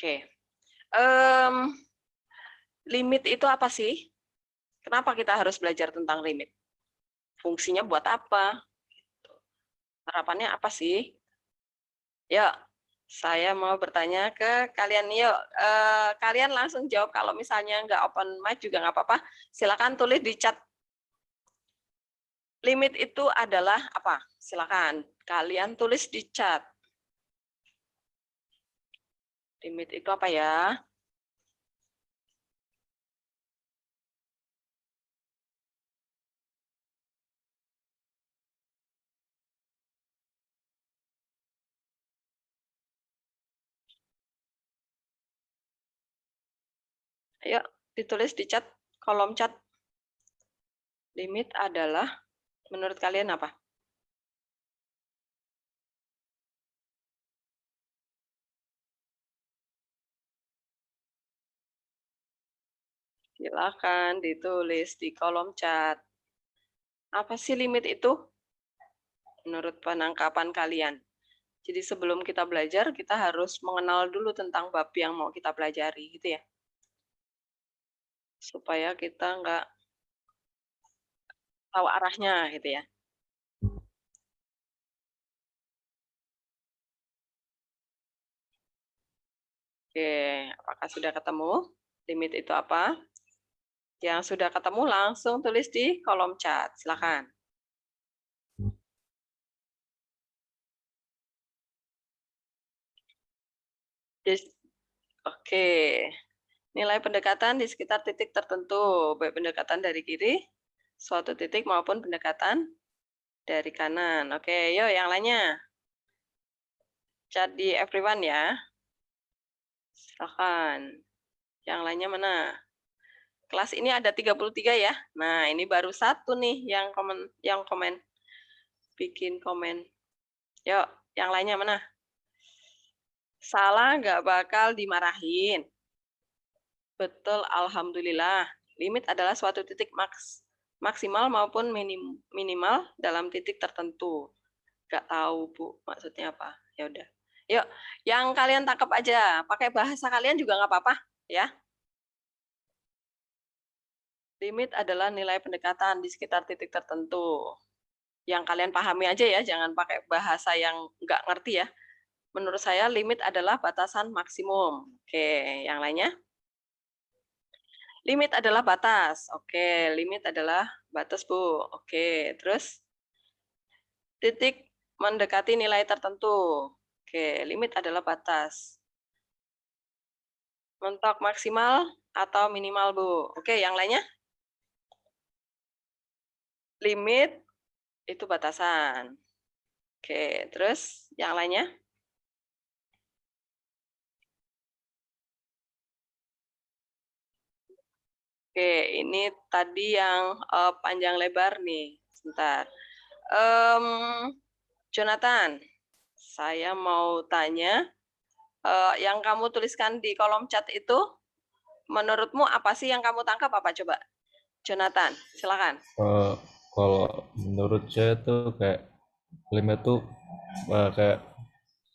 Oke. Em, limit itu apa sih? Kenapa kita harus belajar tentang limit? Fungsinya buat apa? Harapannya apa sih? Yuk, saya mau bertanya ke kalian. Yuk, kalian langsung jawab. Kalau misalnya nggak open mic juga nggak apa-apa. Silakan tulis di chat. Limit itu adalah apa? Silakan. Kalian tulis di chat. Limit itu apa ya? Ayo, ditulis di chat, kolom chat. Limit adalah, menurut kalian apa? Silakan ditulis di kolom chat. Apa sih limit itu? Menurut penangkapan kalian. Jadi sebelum kita belajar, kita harus mengenal dulu tentang bab yang mau kita pelajari, gitu ya. Supaya kita nggak tahu arahnya, gitu ya. Oke, apakah sudah ketemu? Limit itu apa? Yang sudah ketemu langsung tulis di kolom chat. Silakan. Oke. Nilai pendekatan di sekitar titik tertentu, baik pendekatan dari kiri, suatu titik maupun pendekatan dari kanan. Oke, yuk yang lainnya. Chat di everyone ya. Silakan. Yang lainnya mana? Kelas ini ada 33 ya. Nah, ini baru satu nih yang komen. Bikin komen. Yuk, yang lainnya mana? Salah nggak bakal dimarahin. Betul, alhamdulillah. Limit adalah suatu titik maksimal maupun minimal dalam titik tertentu. Nggak tahu, Bu, maksudnya apa. Ya udah. Yuk, yang kalian tangkap aja. Pakai bahasa kalian juga nggak apa-apa, ya. Limit adalah nilai pendekatan di sekitar titik tertentu. Yang kalian pahami aja ya, jangan pakai bahasa yang nggak ngerti ya. Menurut saya limit adalah batasan maksimum. Oke, yang lainnya? Limit adalah batas. Oke, limit adalah batas, Bu. Oke, terus titik mendekati nilai tertentu. Oke, limit adalah batas. Mentok maksimal atau minimal, Bu. Oke, yang lainnya? Limit itu batasan. Oke, terus yang lainnya? Oke, ini tadi yang panjang lebar nih. Sebentar. Jonathan, saya mau tanya, yang kamu tuliskan di kolom chat itu, menurutmu apa sih yang kamu tangkap apa coba? Jonathan, silakan. Kalau menurut saya tuh kayak limit tuh kayak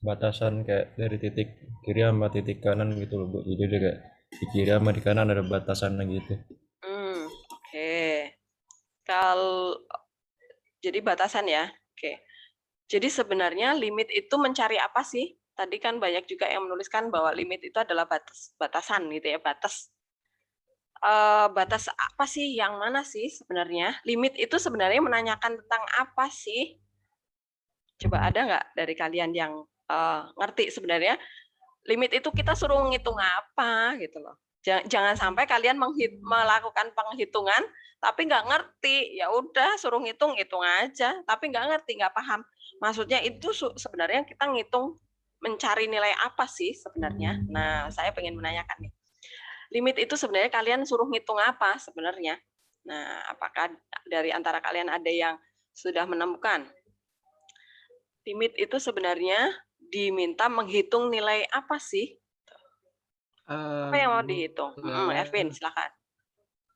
batasan kayak dari titik kiri sama titik kanan gitu loh Bu. Jadi dia kayak di kiri sama di kanan ada batasannya gitu. Oke. Kalau jadi batasan ya. Oke. Jadi sebenarnya limit itu mencari apa sih? Tadi kan banyak juga yang menuliskan bahwa limit itu adalah batasan gitu ya, batas. Batas apa sih? Yang mana sih sebenarnya? Limit itu sebenarnya menanyakan tentang apa sih? Coba ada nggak dari kalian yang ngerti sebenarnya limit itu kita suruh ngitung apa gitu loh. Jangan sampai kalian melakukan penghitungan tapi nggak ngerti. Ya udah suruh ngitung aja, tapi nggak ngerti, nggak paham. Maksudnya itu sebenarnya kita ngitung mencari nilai apa sih sebenarnya. Nah, saya pengen menanyakan nih. Limit itu sebenarnya kalian suruh ngitung apa sebenarnya? Nah, apakah dari antara kalian ada yang sudah menemukan? Limit itu sebenarnya diminta menghitung nilai apa sih? Apa yang mau dihitung? Evin, silakan.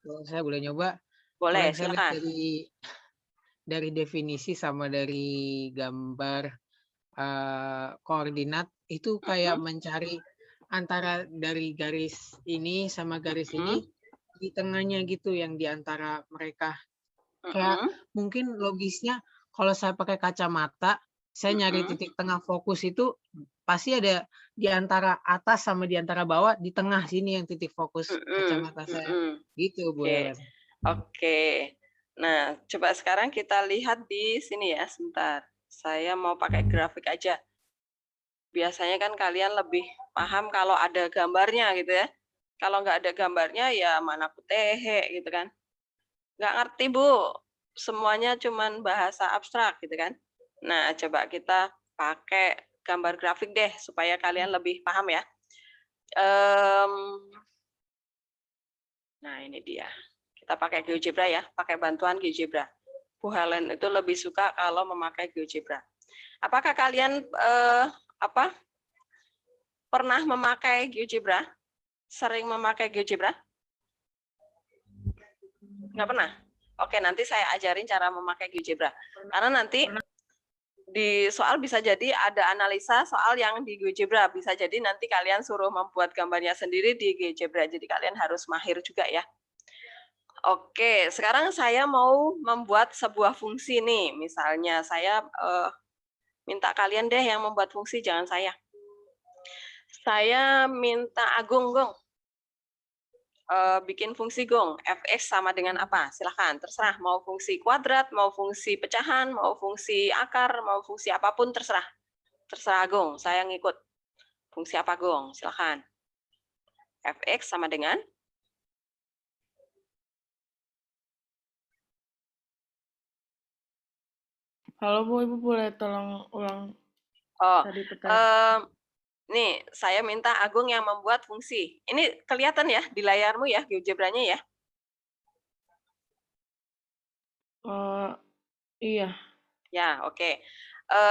Kalau saya boleh nyoba, kalau Boleh, yang saya lihat silakan. dari definisi sama dari gambar koordinat itu kayak mencari antara dari garis ini sama garis ini di tengahnya gitu yang di antara mereka. Kayak mungkin logisnya kalau saya pakai kacamata, saya nyari titik tengah fokus itu pasti ada di antara atas sama di antara bawah, di tengah sini yang titik fokus kacamata saya. Gitu, Bu Ellen. Oke. Nah, coba sekarang kita lihat di sini ya, sebentar. Saya mau pakai grafik aja. Biasanya kan kalian lebih paham kalau ada gambarnya gitu ya. Kalau nggak ada gambarnya ya mana kutehe gitu kan. Nggak ngerti Bu, semuanya cuman bahasa abstrak gitu kan. Nah, coba kita pakai gambar grafik deh supaya kalian lebih paham ya. Nah, ini dia. Kita pakai GeoGebra ya, pakai bantuan GeoGebra. Bu Helen itu lebih suka kalau memakai GeoGebra. Apakah kalian pernah memakai GeoGebra? Sering memakai GeoGebra? Nggak pernah? Oke, nanti saya ajarin cara memakai GeoGebra. Karena nanti di soal bisa jadi ada analisa soal yang di GeoGebra. Bisa jadi nanti kalian suruh membuat gambarnya sendiri di GeoGebra. Jadi kalian harus mahir juga ya. Oke, sekarang saya mau membuat sebuah fungsi nih. Misalnya saya minta kalian deh yang membuat fungsi, jangan saya. Saya minta Agung, Gong. Bikin fungsi Gong. Fx sama dengan apa? Silahkan, terserah. Mau fungsi kuadrat, mau fungsi pecahan, mau fungsi akar, mau fungsi apapun, terserah. Terserah Gong, saya ngikut. Fungsi apa Gong? Silahkan. Fx sama dengan? Halo Bu, Ibu boleh tolong ulang tadi Nih, saya minta Agung yang membuat fungsi. Ini kelihatan ya di layarmu ya, GeoGebra-nya ya? Iya. Ya, oke.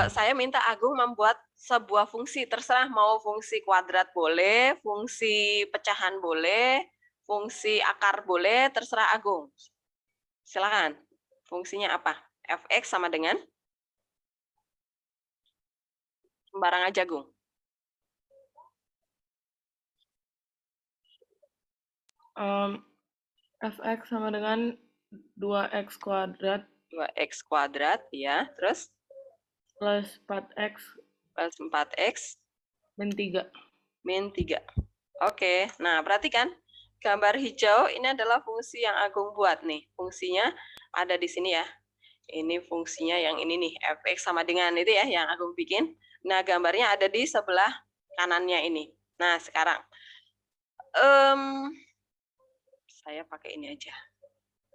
Saya minta Agung membuat sebuah fungsi, terserah mau fungsi kuadrat boleh, fungsi pecahan boleh, fungsi akar boleh, terserah Agung. Silakan. Fungsinya apa? Fx sama dengan? Sembarang aja, Gung. Fx sama dengan 2x kuadrat 2x kuadrat, ya. Terus? plus 4x Plus 4x min 3. Min 3. Oke, nah perhatikan. Gambar hijau ini adalah fungsi yang Agung buat nih. Fungsinya ada di sini ya. Ini fungsinya yang ini nih, fx sama dengan itu ya, yang Agung bikin. Nah, gambarnya ada di sebelah kanannya ini. Nah, sekarang. Saya pakai ini aja.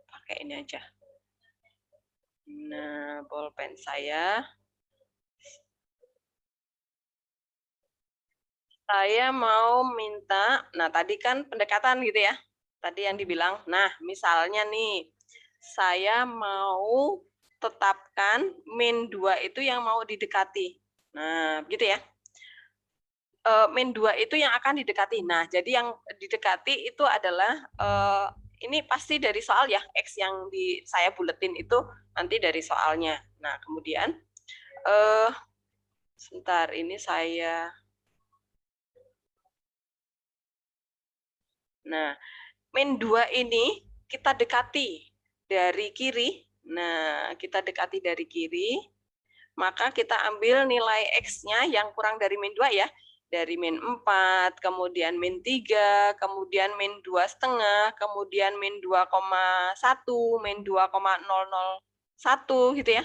Pakai ini aja. Nah, bolpen saya. Saya mau minta, nah tadi kan pendekatan gitu ya. Tadi yang dibilang, nah misalnya nih, saya mau tetapkan min 2 itu yang mau didekati. Nah, begitu ya. Min 2 itu yang akan didekati. Nah, jadi yang didekati itu adalah, ini pasti dari soal ya, X yang saya buletin itu nanti dari soalnya. Nah, kemudian, sebentar, ini saya... Nah, min 2 ini kita dekati dari kiri. Nah, kita dekati dari kiri, maka kita ambil nilai X-nya yang kurang dari min 2 ya. Dari min 4, kemudian min 3, kemudian min 2,5, kemudian min 2,1, min 2,001 gitu ya.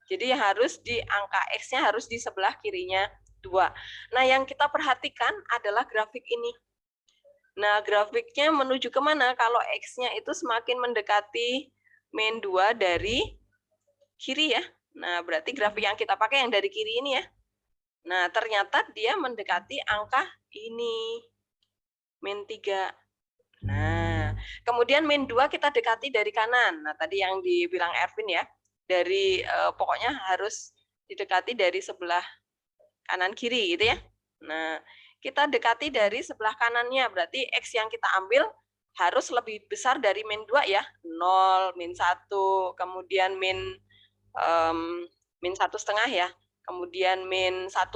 Jadi harus di angka X-nya harus di sebelah kirinya 2. Nah, yang kita perhatikan adalah grafik ini. Nah, grafiknya menuju kemana? Kalau X-nya itu semakin mendekati min 2 dari kiri ya. Nah, berarti grafik yang kita pakai yang dari kiri ini ya. Nah, ternyata dia mendekati angka ini. Min 3. Nah, kemudian min 2 kita dekati dari kanan. Nah, tadi yang dibilang Erwin ya. Dari pokoknya harus didekati dari sebelah kanan kiri gitu ya. Nah, kita dekati dari sebelah kanannya, berarti X yang kita ambil harus lebih besar dari min 2 ya. 0, min 1, kemudian min 1,5 ya. Kemudian min 1,9,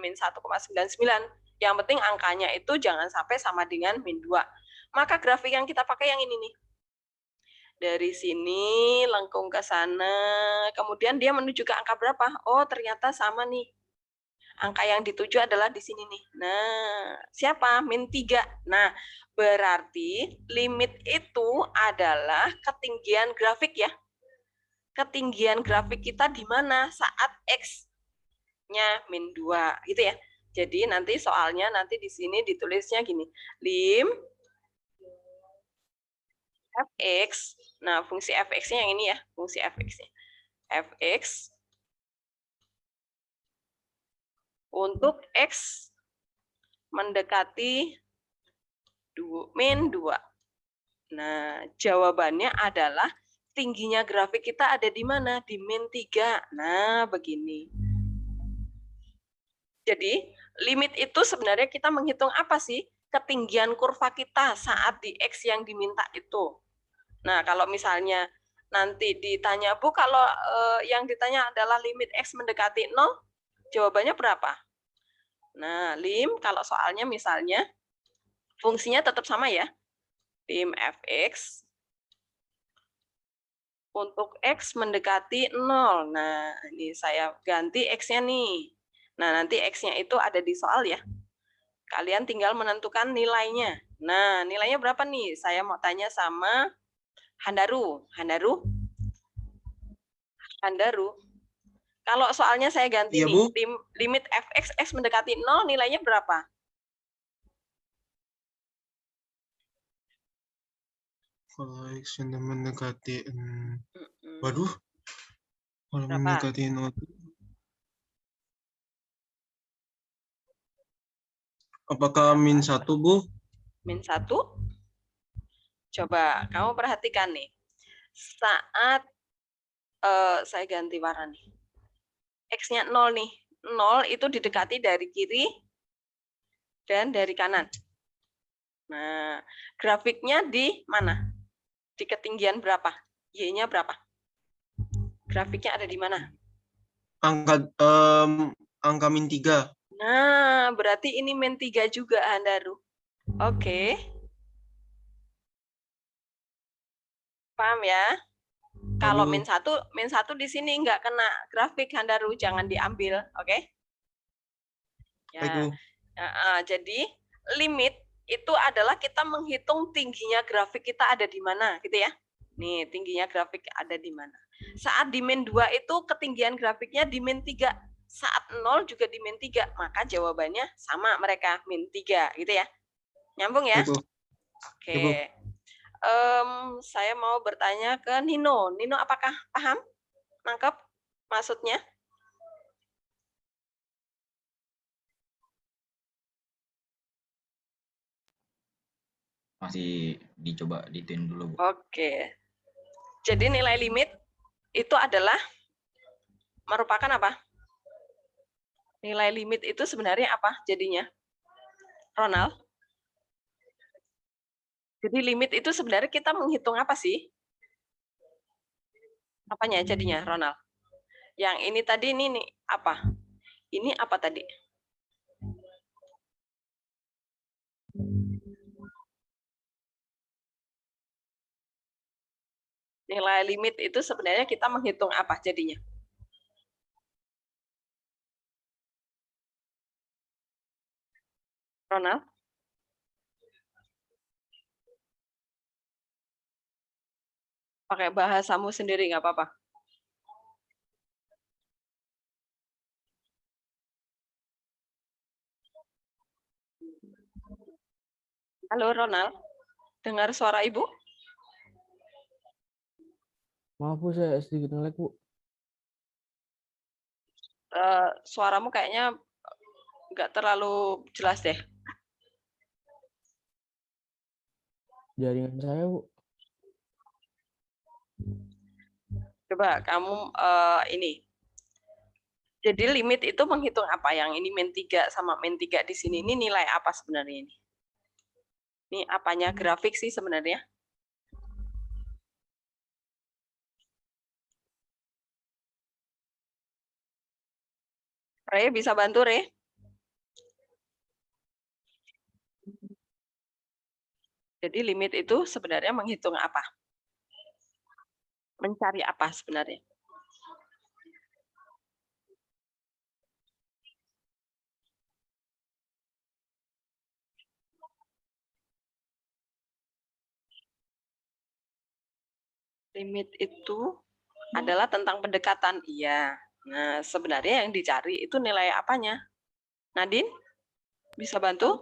min 1,99. Yang penting angkanya itu jangan sampai sama dengan min 2. Maka grafik yang kita pakai yang ini nih. Dari sini lengkung ke sana, kemudian dia menuju ke angka berapa? Oh, ternyata sama nih. Angka yang dituju adalah di sini nih. Nah, siapa? Min 3. Nah, berarti limit itu adalah ketinggian grafik ya. Ketinggian grafik kita di mana saat X-nya min 2, gitu ya. Jadi nanti soalnya nanti di sini ditulisnya gini. Lim fx. Nah, fungsi fx-nya yang ini ya, fungsi fx-nya. Fx untuk X mendekati min 2. Nah, jawabannya adalah tingginya grafik kita ada di mana? Di min 3. Nah, begini. Jadi, limit itu sebenarnya kita menghitung apa sih? Ketinggian kurva kita saat di X yang diminta itu. Nah, kalau misalnya nanti ditanya, Bu, kalau yang ditanya adalah limit X mendekati 0, jawabannya berapa? Nah, lim, kalau soalnya misalnya, fungsinya tetap sama ya. Lim fx untuk X mendekati 0. Nah, ini saya ganti X-nya nih. Nah, nanti X-nya itu ada di soal ya. Kalian tinggal menentukan nilainya. Nah, nilainya berapa nih? Saya mau tanya sama Handaru. Handaru. Kalau soalnya saya ganti Iya, nih, Bu. limit fx x mendekati 0 nilainya berapa? Kalau X sudah mendekati, waduh, kalau Berapa? mendekati 0, apakah min 1, Bu? Min 1? Coba kamu perhatikan nih. Saat saya ganti warna nih. X-nya 0 nih. 0 itu didekati dari kiri dan dari kanan. Nah, grafiknya di mana? Di ketinggian berapa? Y-nya berapa? Grafiknya ada di mana? Angka min 3. Nah, berarti ini min 3 juga, Handaru. Oke. Paham ya? Kalau min 1 di sini nggak kena grafik, Handaru, jangan diambil, oke? Baik, Ya. Bu. Jadi limit itu adalah kita menghitung tingginya grafik kita ada di mana, gitu ya. Nih, tingginya grafik ada di mana. Saat di min 2 itu ketinggian grafiknya di min 3. Saat 0 juga di min 3. Maka jawabannya sama mereka, min 3, gitu ya. Nyambung ya? Baik, Bu. Oke. Ya, Bu. Saya mau bertanya ke Nino. Nino, apakah paham? Nangkep maksudnya? Masih dicoba dituin dulu, Bu. Oke. Jadi nilai limit itu adalah merupakan apa? Nilai limit itu sebenarnya apa jadinya? Ronald? Jadi limit itu sebenarnya kita menghitung apa sih? Apanya jadinya, Ronald? Yang ini tadi ini nih, apa? Ini apa tadi? Nilai limit itu sebenarnya kita menghitung apa jadinya? Ronald? Pakai bahasamu sendiri nggak apa-apa. Halo Ronald, dengar suara Ibu? Maaf Bu, saya sedikit nge-lag Bu. Suaramu kayaknya nggak terlalu jelas deh. Jaringan saya Bu. Coba kamu ini. Jadi limit itu menghitung apa? Yang ini min 3 sama min 3 di sini. Ini nilai apa sebenarnya ini? Ini apanya grafik sih sebenarnya? Re, bisa bantu Re? Jadi limit itu sebenarnya menghitung apa? Mencari apa sebenarnya? Limit itu adalah tentang pendekatan, iya. Nah, sebenarnya yang dicari itu nilai apanya? Nadine, bisa bantu?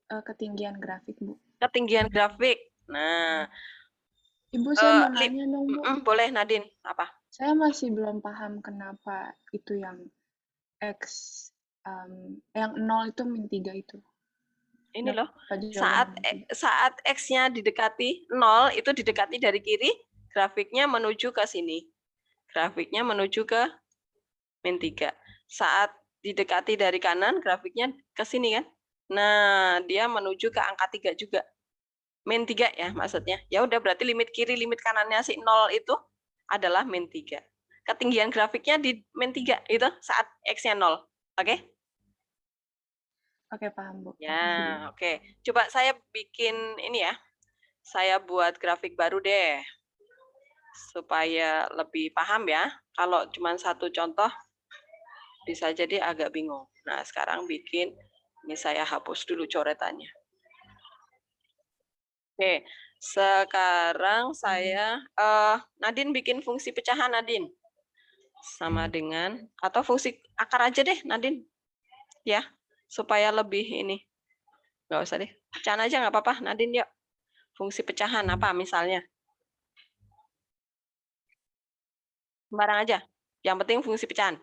Ketinggian grafik, Bu. Ketinggian grafik. Nah, Ibu, saya mau nanya dong, Bu. boleh Nadine, apa? Saya masih belum paham kenapa itu yang X, yang 0 itu min 3 itu. Ini loh, Dapat jawaban saat X-nya didekati 0, itu didekati dari kiri, grafiknya menuju ke sini. Grafiknya menuju ke min 3. Saat didekati dari kanan, grafiknya ke sini kan. Nah, dia menuju ke angka 3 juga. Min 3 ya maksudnya. Ya udah berarti limit kiri, limit kanannya si 0 itu adalah min 3. Ketinggian grafiknya di min 3 itu saat X-nya 0. Oke? Oke, paham, Bu. Ya, oke. Coba saya bikin ini ya. Saya buat grafik baru deh. Supaya lebih paham ya. Kalau cuma satu contoh, bisa jadi agak bingung. Nah, sekarang bikin, ini saya hapus dulu coretannya. Oke, sekarang saya, Nadine bikin fungsi pecahan, Nadine. Sama dengan, atau fungsi akar aja deh, Nadine. Ya, supaya lebih ini. Nggak usah deh, pecahan aja nggak apa-apa, Nadine yuk. Fungsi pecahan apa misalnya? Sembarang aja. Yang penting fungsi pecahan.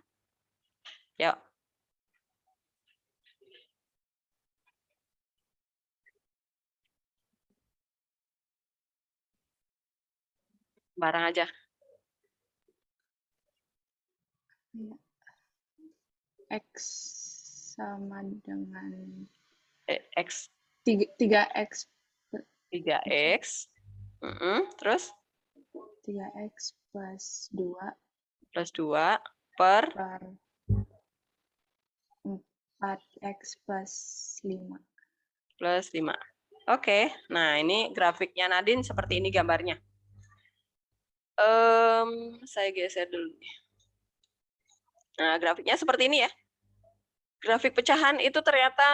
Yuk. Sembarang aja. X sama dengan X 3X. 3X. Terus? 3X plus 2. Plus 2 per 4X plus 5. Plus 5. Oke, nah ini grafiknya Nadine seperti ini gambarnya. Saya geser dulu. Nah, grafiknya seperti ini ya. Grafik pecahan itu ternyata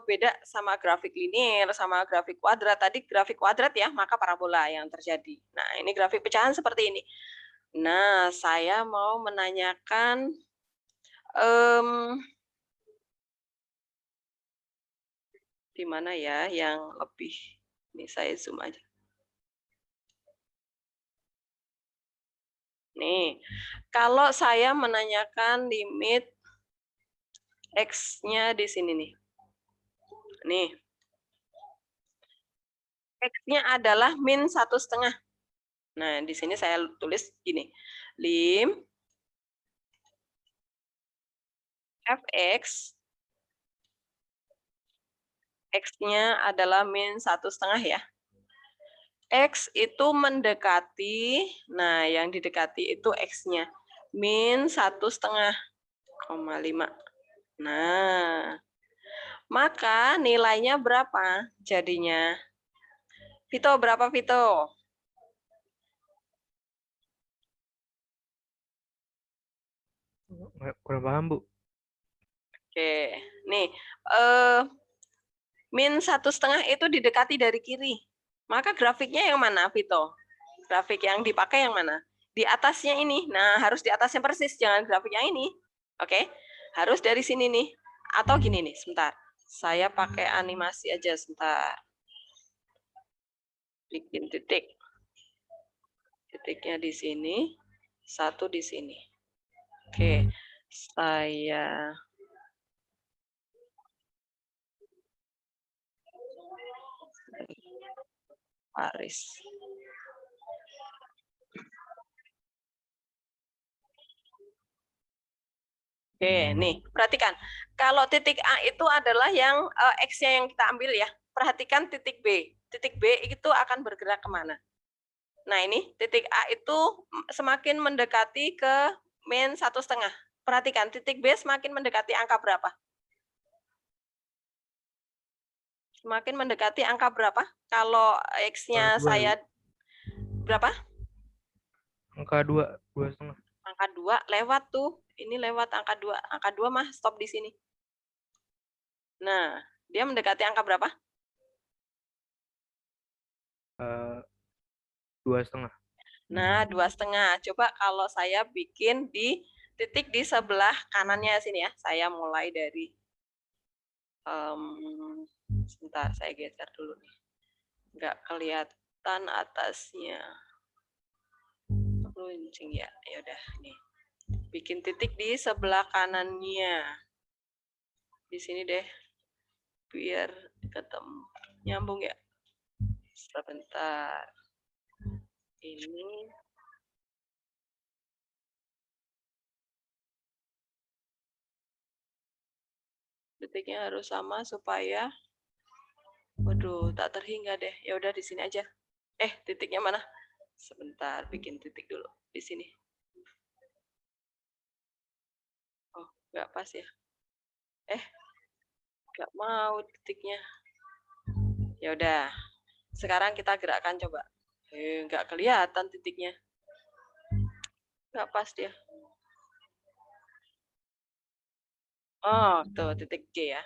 beda sama grafik linear, sama grafik kuadrat. Tadi grafik kuadrat ya, maka parabola yang terjadi. Nah, ini grafik pecahan seperti ini. Nah, saya mau menanyakan di mana ya yang lebih. Ini saya zoom aja. Nih, kalau saya menanyakan limit X-nya di sini nih. Nih. X-nya adalah min 1,5. Nah, di sini saya tulis gini. Lim Fx X-nya adalah min 1,5 ya. X itu mendekati, nah yang didekati itu X-nya. Min 1,5,5. Nah, maka nilainya berapa jadinya? Vito, berapa Vito? Kurang paham, Bu. Oke, nih. Min 1,5 itu didekati dari kiri. Maka grafiknya yang mana, Vito? Grafik yang dipakai yang mana? Di atasnya ini. Nah, harus di atasnya persis, jangan grafik yang ini. Oke? Harus dari sini nih. Atau gini nih, sebentar. Saya pakai animasi aja sebentar. Bikin titik. Titiknya di sini, satu di sini. Oke. Saya Paris. Oke, nih, perhatikan. Kalau titik A itu adalah yang X-nya yang kita ambil ya. Perhatikan titik B. Titik B itu akan bergerak kemana? Nah, ini titik A itu semakin mendekati ke min 1,5. Perhatikan, titik B semakin mendekati angka berapa? Semakin mendekati angka berapa? Kalau X-nya 2, saya berapa? angka 2,5. Angka 2 lewat tuh. Ini lewat angka 2. Angka 2 mah stop di sini. Nah, dia mendekati angka berapa? 2,5. Nah, 2,5. Coba kalau saya bikin di titik di sebelah kanannya sini ya. Saya mulai dari sebentar, saya geser dulu nih. Nggak kelihatan atasnya. Runcing ya. Ya udah nih. Bikin titik di sebelah kanannya. Di sini deh. Biar ketemu. Nyambung ya. Sebentar. Ini titiknya harus sama supaya waduh, tak terhingga deh. Ya udah di sini aja. Titiknya mana? Sebentar, bikin titik dulu di sini. Oh, nggak pas ya. Nggak mau titiknya. Ya udah. Sekarang kita gerakkan coba. Nggak kelihatan titiknya. Nggak pas dia. Oh, tuh titik G ya.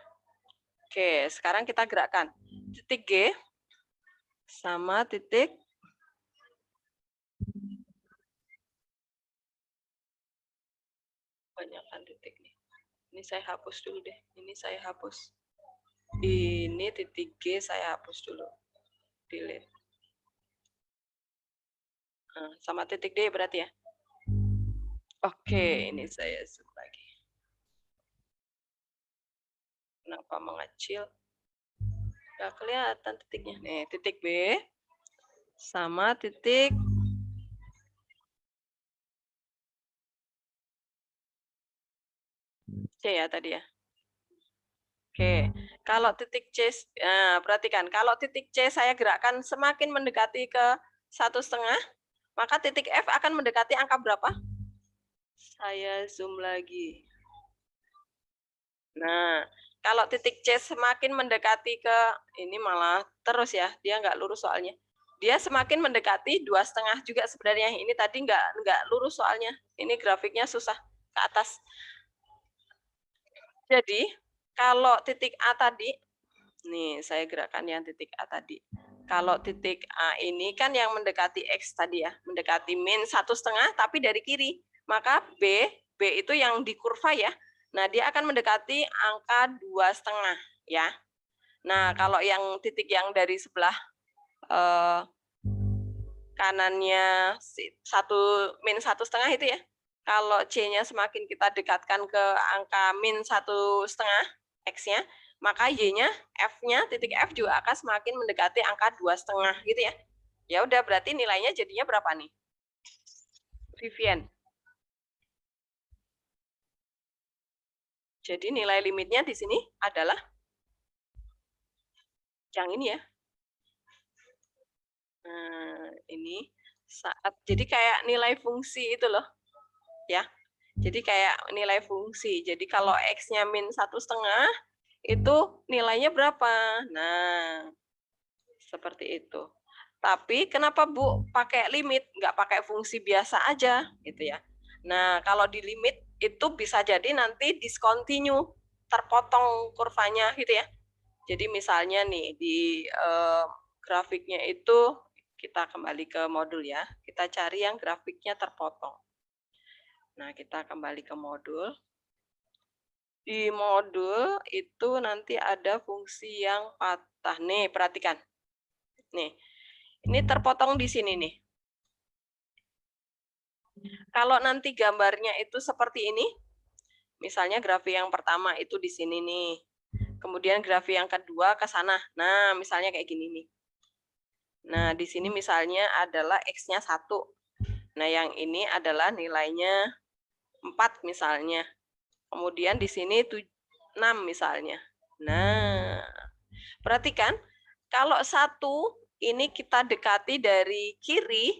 Oke, sekarang kita gerakkan. Titik G sama titik banyakkan titik nih. Ini saya hapus dulu deh. Ini saya hapus. Ini titik G saya hapus dulu. Delete. Nah, sama titik D berarti ya. Oke, ini saya zoom lagi. Kenapa mengecil? Nggak kelihatan titiknya. Nih, titik B sama titik C ya tadi ya. Oke, kalau titik C, perhatikan, kalau titik C saya gerakkan semakin mendekati ke 1,5, maka titik F akan mendekati angka berapa? Saya zoom lagi. Nah, kalau titik C semakin mendekati ke, ini malah terus ya, dia nggak lurus soalnya. Dia semakin mendekati 2,5 juga sebenarnya. Ini tadi nggak lurus soalnya. Ini grafiknya susah ke atas. Jadi, kalau titik A tadi, nih saya gerakkan yang titik A tadi. Kalau titik A ini kan yang mendekati X tadi ya, mendekati min 1,5 tapi dari kiri. Maka B itu yang di kurva ya. Nah, dia akan mendekati angka 2,5 ya. Nah, kalau yang titik yang dari sebelah kanannya min 1,5 itu ya. Kalau C-nya semakin kita dekatkan ke angka min 1,5 X-nya, maka Y-nya, F-nya, titik F juga akan semakin mendekati angka 2,5 gitu ya. Ya udah, berarti nilainya jadinya berapa nih? Vivian. Jadi nilai limitnya di sini adalah yang ini ya. Nah, ini jadi kayak nilai fungsi itu loh. Ya. Jadi kayak nilai fungsi. Jadi kalau X-nya min 1,5, itu nilainya berapa? Nah, seperti itu. Tapi kenapa Bu pakai limit, nggak pakai fungsi biasa aja gitu ya? Nah, kalau di limit itu bisa jadi nanti discontinue, terpotong kurvanya gitu ya. Jadi misalnya nih di grafiknya itu kita kembali ke modul ya. Kita cari yang grafiknya terpotong. Nah, kita kembali ke modul. Di modul itu nanti ada fungsi yang patah. Nih, perhatikan. Nih, ini terpotong di sini nih. Kalau nanti gambarnya itu seperti ini, misalnya grafik yang pertama itu di sini nih. Kemudian grafik yang kedua ke sana. Nah, misalnya kayak gini nih. Nah, di sini misalnya adalah X-nya 1. Nah, yang ini adalah nilainya 4 misalnya. Kemudian di sini 6 misalnya. Nah, perhatikan, kalau 1 ini kita dekati dari kiri,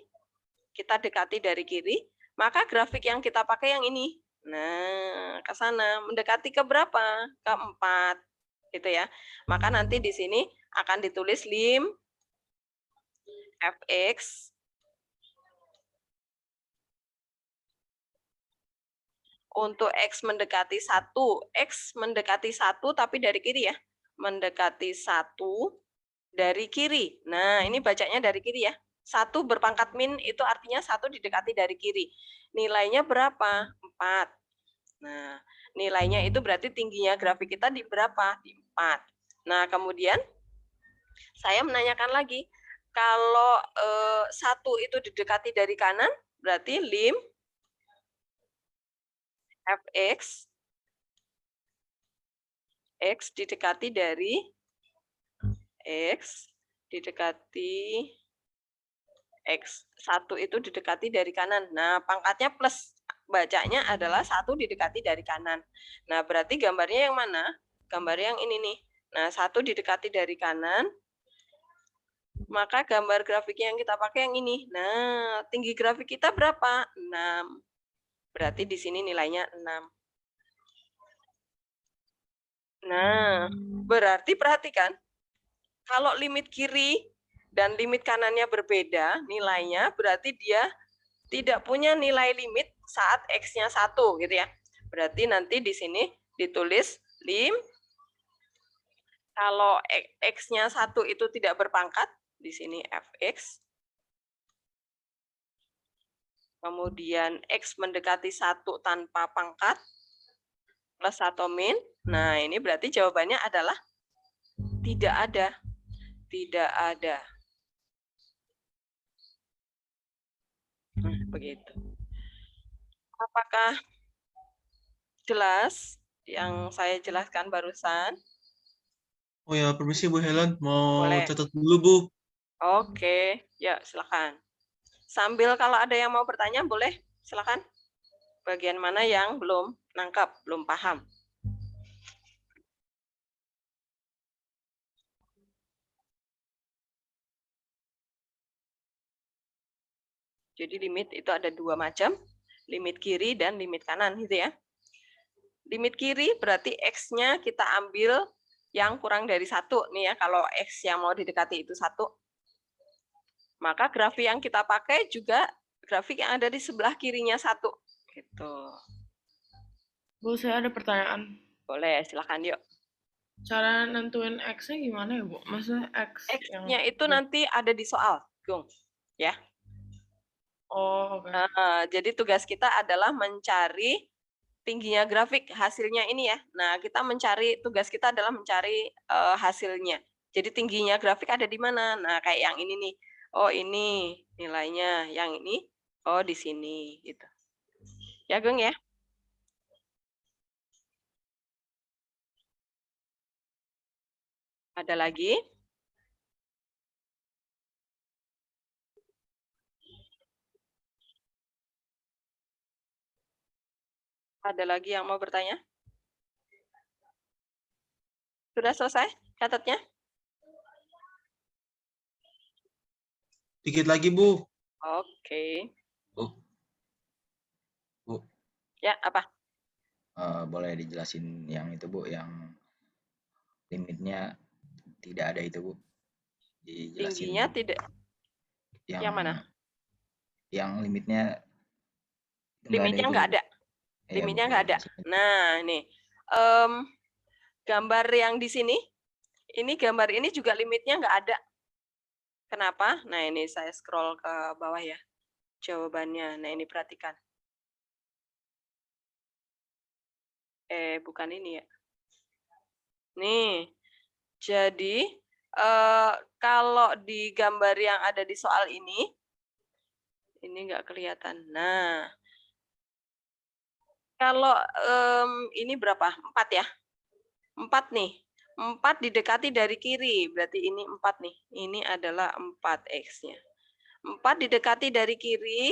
maka grafik yang kita pakai yang ini. Nah, ke sana. Mendekati ke berapa? Ke 4. Gitu ya. Maka nanti di sini akan ditulis lim fx untuk X mendekati 1, X mendekati 1 tapi dari kiri ya. Mendekati 1 dari kiri. Nah, ini bacanya dari kiri ya. 1 berpangkat min itu artinya 1 didekati dari kiri. Nilainya berapa? 4. Nah, nilainya itu berarti tingginya grafik kita di berapa? Di 4. Nah, kemudian saya menanyakan lagi, kalau 1 itu didekati dari kanan, berarti lim fx X didekati dari X didekati X1 itu didekati dari kanan. Nah, pangkatnya plus. Bacanya adalah 1 didekati dari kanan. Nah, berarti gambarnya yang mana? Gambarnya yang ini nih. Nah, 1 didekati dari kanan. Maka gambar grafiknya yang kita pakai yang ini. Nah, tinggi grafik kita berapa? 6. Berarti di sini nilainya 6. Nah, berarti perhatikan. Kalau limit kiri dan limit kanannya berbeda nilainya, berarti dia tidak punya nilai limit saat X-nya 1 gitu ya. Berarti nanti di sini ditulis lim kalau X-nya 1 itu tidak berpangkat, di sini fx. Kemudian X mendekati 1 tanpa pangkat plus atau min. Nah, ini berarti jawabannya adalah tidak ada. Tidak ada. Begitu. Apakah jelas yang saya jelaskan barusan? Oh ya, permisi Bu Helen, mau Boleh. catat dulu Bu. Oke, ya silakan. Sambil kalau ada yang mau bertanya boleh, silakan. Bagian mana yang belum nangkap, belum paham? Jadi limit itu ada 2 macam, limit kiri dan limit kanan gitu ya. Limit kiri berarti X-nya kita ambil yang kurang dari 1 nih ya, kalau X yang mau didekati itu 1. Maka grafik yang kita pakai juga grafik yang ada di sebelah kirinya 1. Gitu. Bu, saya ada pertanyaan. Boleh, silakan yuk. Cara nentuin X-nya gimana ya, Bu? Maksudnya X X-nya yang... itu nanti ada di soal, Gung. Ya. Oh, oke. Jadi tugas kita adalah mencari tingginya grafik, hasilnya ini ya. Nah, kita mencari, tugas kita adalah mencari hasilnya. Jadi tingginya grafik ada di mana? Nah, kayak yang ini nih. Oh, ini nilainya. Yang ini, oh di sini. Gitu. Ya, Gung ya? Ada lagi? Ada lagi yang mau bertanya? Sudah selesai catatnya? Dikit lagi Bu. Oke. Bu, Ya, apa? boleh dijelasin yang itu Bu, yang limitnya tidak ada itu Bu. Dijelasin Tingginya tidak. Yang mana? Yang limitnya Limitnya nggak ada. Ya, Limitnya Bu, nggak ada. jelasin. Nah, nih. Gambar yang di sini, ini gambar ini juga limitnya nggak ada. Kenapa? Nah, ini saya scroll ke bawah ya. Jawabannya. Nah, ini perhatikan. Bukan ini ya. Nih. Jadi, kalau di gambar yang ada di soal ini nggak kelihatan. Nah, kalau ini berapa? 4 ya? 4 nih. 4 didekati dari kiri, berarti ini 4 nih. Ini adalah 4X-nya. 4 didekati dari kiri,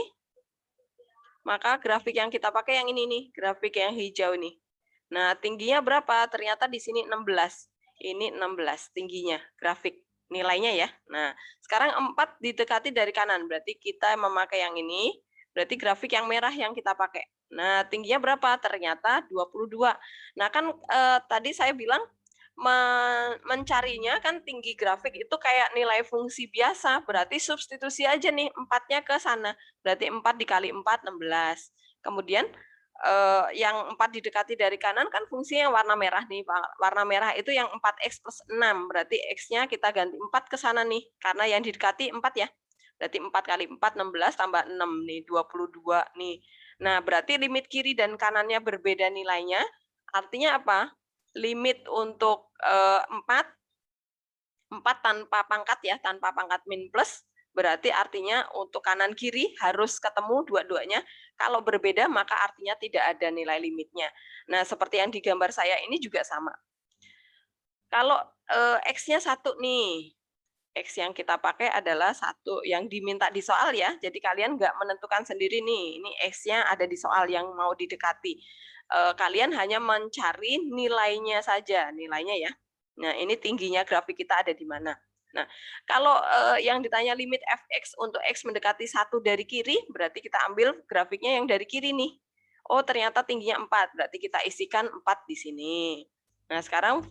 maka grafik yang kita pakai yang ini nih, grafik yang hijau nih. Nah, tingginya berapa? Ternyata di sini 16. Ini 16 tingginya, grafik nilainya ya. Nah, sekarang 4 didekati dari kanan, berarti kita memakai yang ini, berarti grafik yang merah yang kita pakai. Nah, tingginya berapa? Ternyata 22. Nah, kan tadi saya bilang mencarinya kan tinggi grafik itu kayak nilai fungsi biasa, berarti substitusi aja nih 4-nya ke sana. Berarti 4 dikali 4, 16. Kemudian yang 4 didekati dari kanan kan fungsinya yang warna merah nih. Warna merah itu yang 4x plus 6. Berarti x-nya kita ganti 4 ke sana nih. Karena yang didekati 4 ya. Berarti 4 kali 4, 16 tambah 6 nih, 22 nih. Nah, berarti limit kiri dan kanannya berbeda nilainya. Artinya apa? Limit untuk 4 tanpa pangkat ya, tanpa pangkat min plus, berarti artinya untuk kanan kiri harus ketemu dua-duanya. Kalau berbeda maka artinya tidak ada nilai limitnya. Nah, seperti yang digambar saya ini juga sama. Kalau x-nya 1 nih, X yang kita pakai adalah 1 yang diminta di soal ya. Jadi kalian nggak menentukan sendiri nih, ini X-nya ada di soal yang mau didekati. Kalian hanya mencari nilainya saja, nilainya ya. Nah, ini tingginya grafik kita ada di mana. Nah, kalau yang ditanya limit fx untuk x mendekati 1 dari kiri, berarti kita ambil grafiknya yang dari kiri nih. Oh, ternyata tingginya 4, berarti kita isikan 4 di sini. Nah, sekarang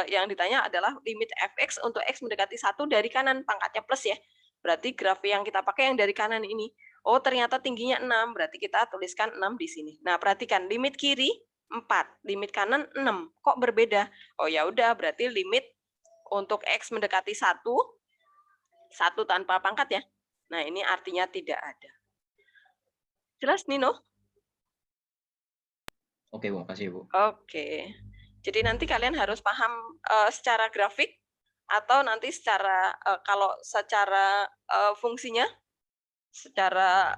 yang ditanya adalah limit fx untuk x mendekati 1 dari kanan, pangkatnya plus ya. Berarti grafik yang kita pakai yang dari kanan ini. Oh, ternyata tingginya 6, berarti kita tuliskan 6 di sini. Nah, perhatikan limit kiri 4, limit kanan 6. Kok berbeda? Oh, ya udah, berarti limit untuk x mendekati 1 tanpa pangkat ya. Nah, ini artinya tidak ada. Jelas, Nino? Oke, Bu, makasih, Bu. Oke. Jadi nanti kalian harus paham secara grafik atau nanti secara kalau secara fungsinya, secara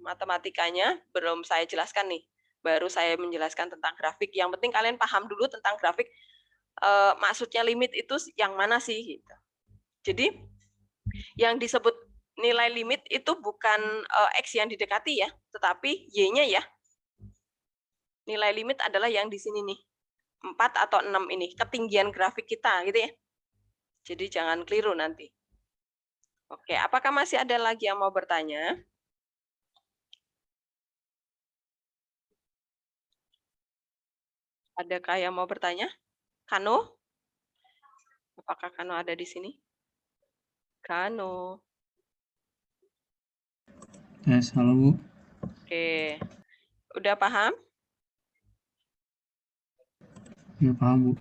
matematikanya belum saya jelaskan nih. Baru saya menjelaskan tentang grafik. Yang penting kalian paham dulu tentang grafik. Maksudnya limit itu yang mana sih? Gitu. Jadi yang disebut nilai limit itu bukan x yang didekati ya, tetapi y-nya ya. Nilai limit adalah yang di sini nih. 4 atau 6 ini, ketinggian grafik kita gitu ya. Jadi jangan keliru nanti. Oke, apakah masih ada lagi yang mau bertanya? Adakah yang mau bertanya? Kano? Apakah Kano ada di sini? Kano. Yes, halo Bu. Oke. Udah paham? Ya paham Bu.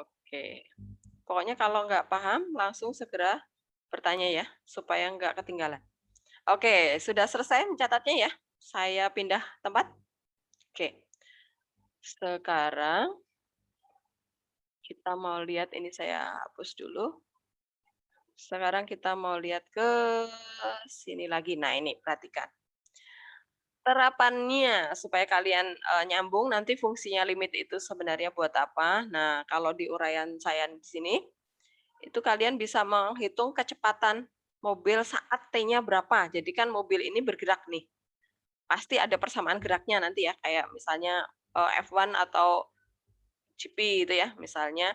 Oke. Pokoknya kalau nggak paham, langsung segera bertanya ya, supaya nggak ketinggalan. Oke, sudah selesai mencatatnya ya? Saya pindah tempat. Oke. Sekarang kita mau lihat, ini saya hapus dulu. Sekarang kita mau lihat ke sini lagi. Nah, ini perhatikan. Terapannya supaya kalian nyambung nanti fungsinya limit itu sebenarnya buat apa. Nah, kalau di uraian saya di sini, itu kalian bisa menghitung kecepatan mobil saat T-nya berapa. Jadi kan mobil ini bergerak nih. Pasti ada persamaan geraknya nanti ya, kayak misalnya F1 atau GP gitu ya, misalnya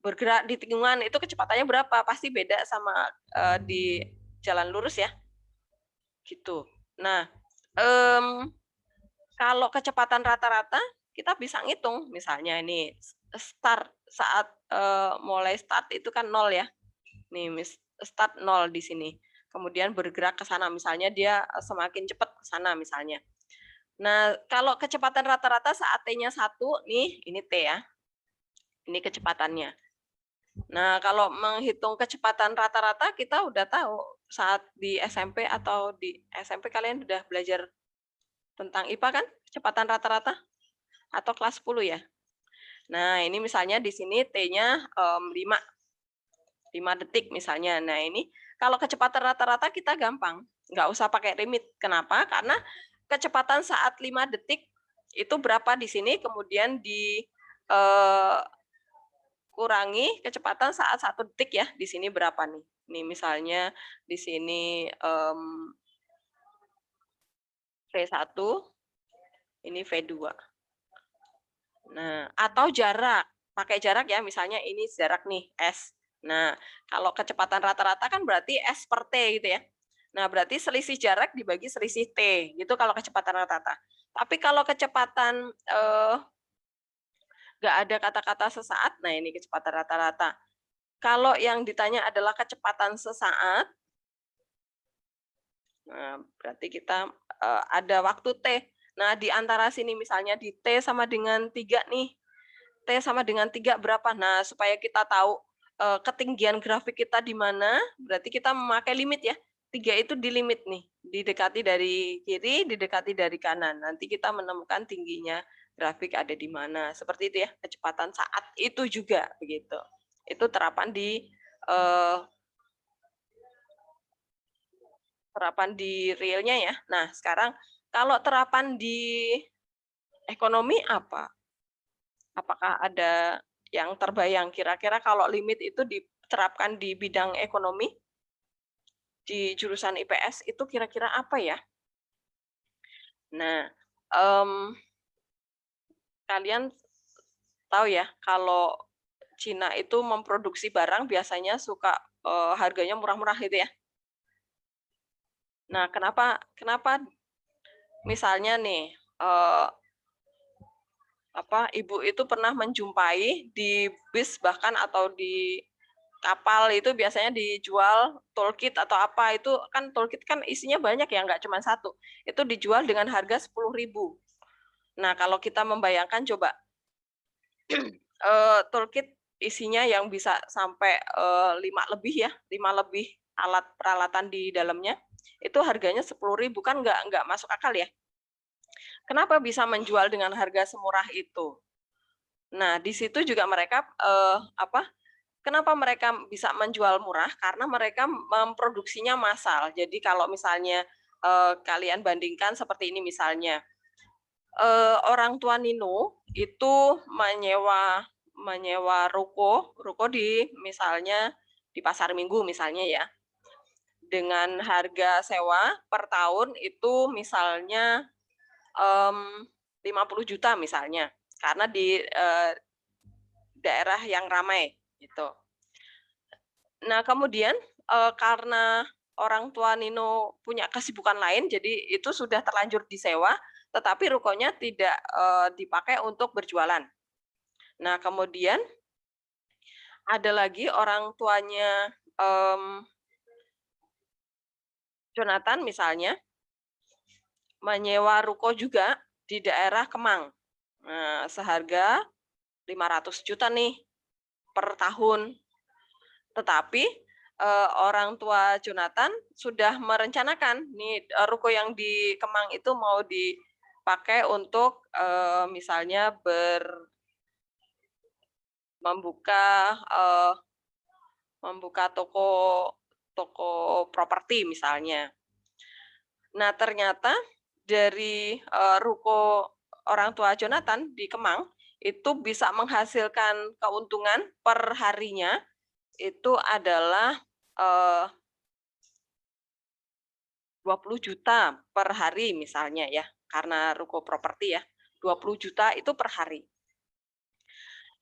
bergerak di tikungan itu kecepatannya berapa, pasti beda sama di jalan lurus ya, gitu. Nah, kalau kecepatan rata-rata kita bisa ngitung, misalnya ini start saat mulai start itu kan 0 ya, nih start 0 di sini, kemudian bergerak ke sana, misalnya dia semakin cepat ke sana misalnya. Nah, kalau kecepatan rata-rata saat T-nya 1, nih, ini T ya. Ini kecepatannya. Nah, kalau menghitung kecepatan rata-rata, kita udah tahu saat di SMP atau di SMP kalian udah belajar tentang IPA kan? Kecepatan rata-rata? Atau kelas 10 ya? Nah, ini misalnya di sini T-nya 5 detik misalnya. Nah, ini kalau kecepatan rata-rata kita gampang. Nggak usah pakai limit. Kenapa? Karena kecepatan saat 5 detik itu berapa di sini, kemudian kurangi kecepatan saat 1 detik ya, di sini berapa nih. Nih misalnya di sini V1, ini V2. Nah, atau jarak. Pakai jarak ya, misalnya ini jarak nih, S. Nah, kalau kecepatan rata-rata kan berarti S per T gitu ya. Nah, berarti selisih jarak dibagi selisih T, gitu kalau kecepatan rata-rata. Tapi kalau kecepatan nggak ada kata-kata sesaat. Nah, ini kecepatan rata-rata. Kalau yang ditanya adalah kecepatan sesaat, nah, berarti kita ada waktu T. Nah, di antara sini misalnya di T sama dengan 3 nih. T sama dengan 3 berapa? Nah, supaya kita tahu ketinggian grafik kita di mana, berarti kita memakai limit ya. 3 itu di limit nih, didekati dari kiri, didekati dari kanan. Nanti kita menemukan tingginya grafik ada di mana. Seperti itu ya, kecepatan saat itu juga begitu. Itu terapan di realnya ya. Nah, sekarang kalau terapan di ekonomi apa? Apakah ada yang terbayang kira-kira kalau limit itu diterapkan di bidang ekonomi di jurusan IPS itu kira-kira apa ya? Nah, kalian tahu ya kalau Cina itu memproduksi barang biasanya suka harganya murah-murah gitu ya. Nah, kenapa misalnya nih ibu itu pernah menjumpai di bis bahkan atau di kapal itu biasanya dijual toolkit atau apa, itu kan toolkit kan isinya banyak ya, nggak cuma satu. Itu dijual dengan harga 10.000. Nah, kalau kita membayangkan coba toolkit isinya yang bisa sampai 5 lebih ya, 5 lebih alat peralatan di dalamnya, itu harganya 10.000 kan nggak masuk akal ya. Kenapa bisa menjual dengan harga semurah itu? Nah, di situ juga mereka kenapa mereka bisa menjual murah? Karena mereka memproduksinya massal. Jadi kalau misalnya kalian bandingkan seperti ini misalnya, orang tua Nino itu menyewa ruko di misalnya di Pasar Minggu misalnya ya, dengan harga sewa per tahun itu misalnya 50 juta misalnya, karena di daerah yang ramai gitu. Nah, kemudian karena orang tua Nino punya kesibukan lain, jadi itu sudah terlanjur disewa, tetapi rukonya tidak dipakai untuk berjualan. Nah, kemudian ada lagi orang tuanya Jonathan misalnya, menyewa ruko juga di daerah Kemang. Nah, seharga 500 juta nih per tahun. Tetapi orang tua Jonathan sudah merencanakan nih ruko yang di Kemang itu mau dipakai untuk misalnya membuka toko properti misalnya. Nah, ternyata dari ruko orang tua Jonathan di Kemang itu bisa menghasilkan keuntungan per harinya itu adalah 20 juta per hari misalnya ya, karena ruko properti ya, 20 juta itu per hari.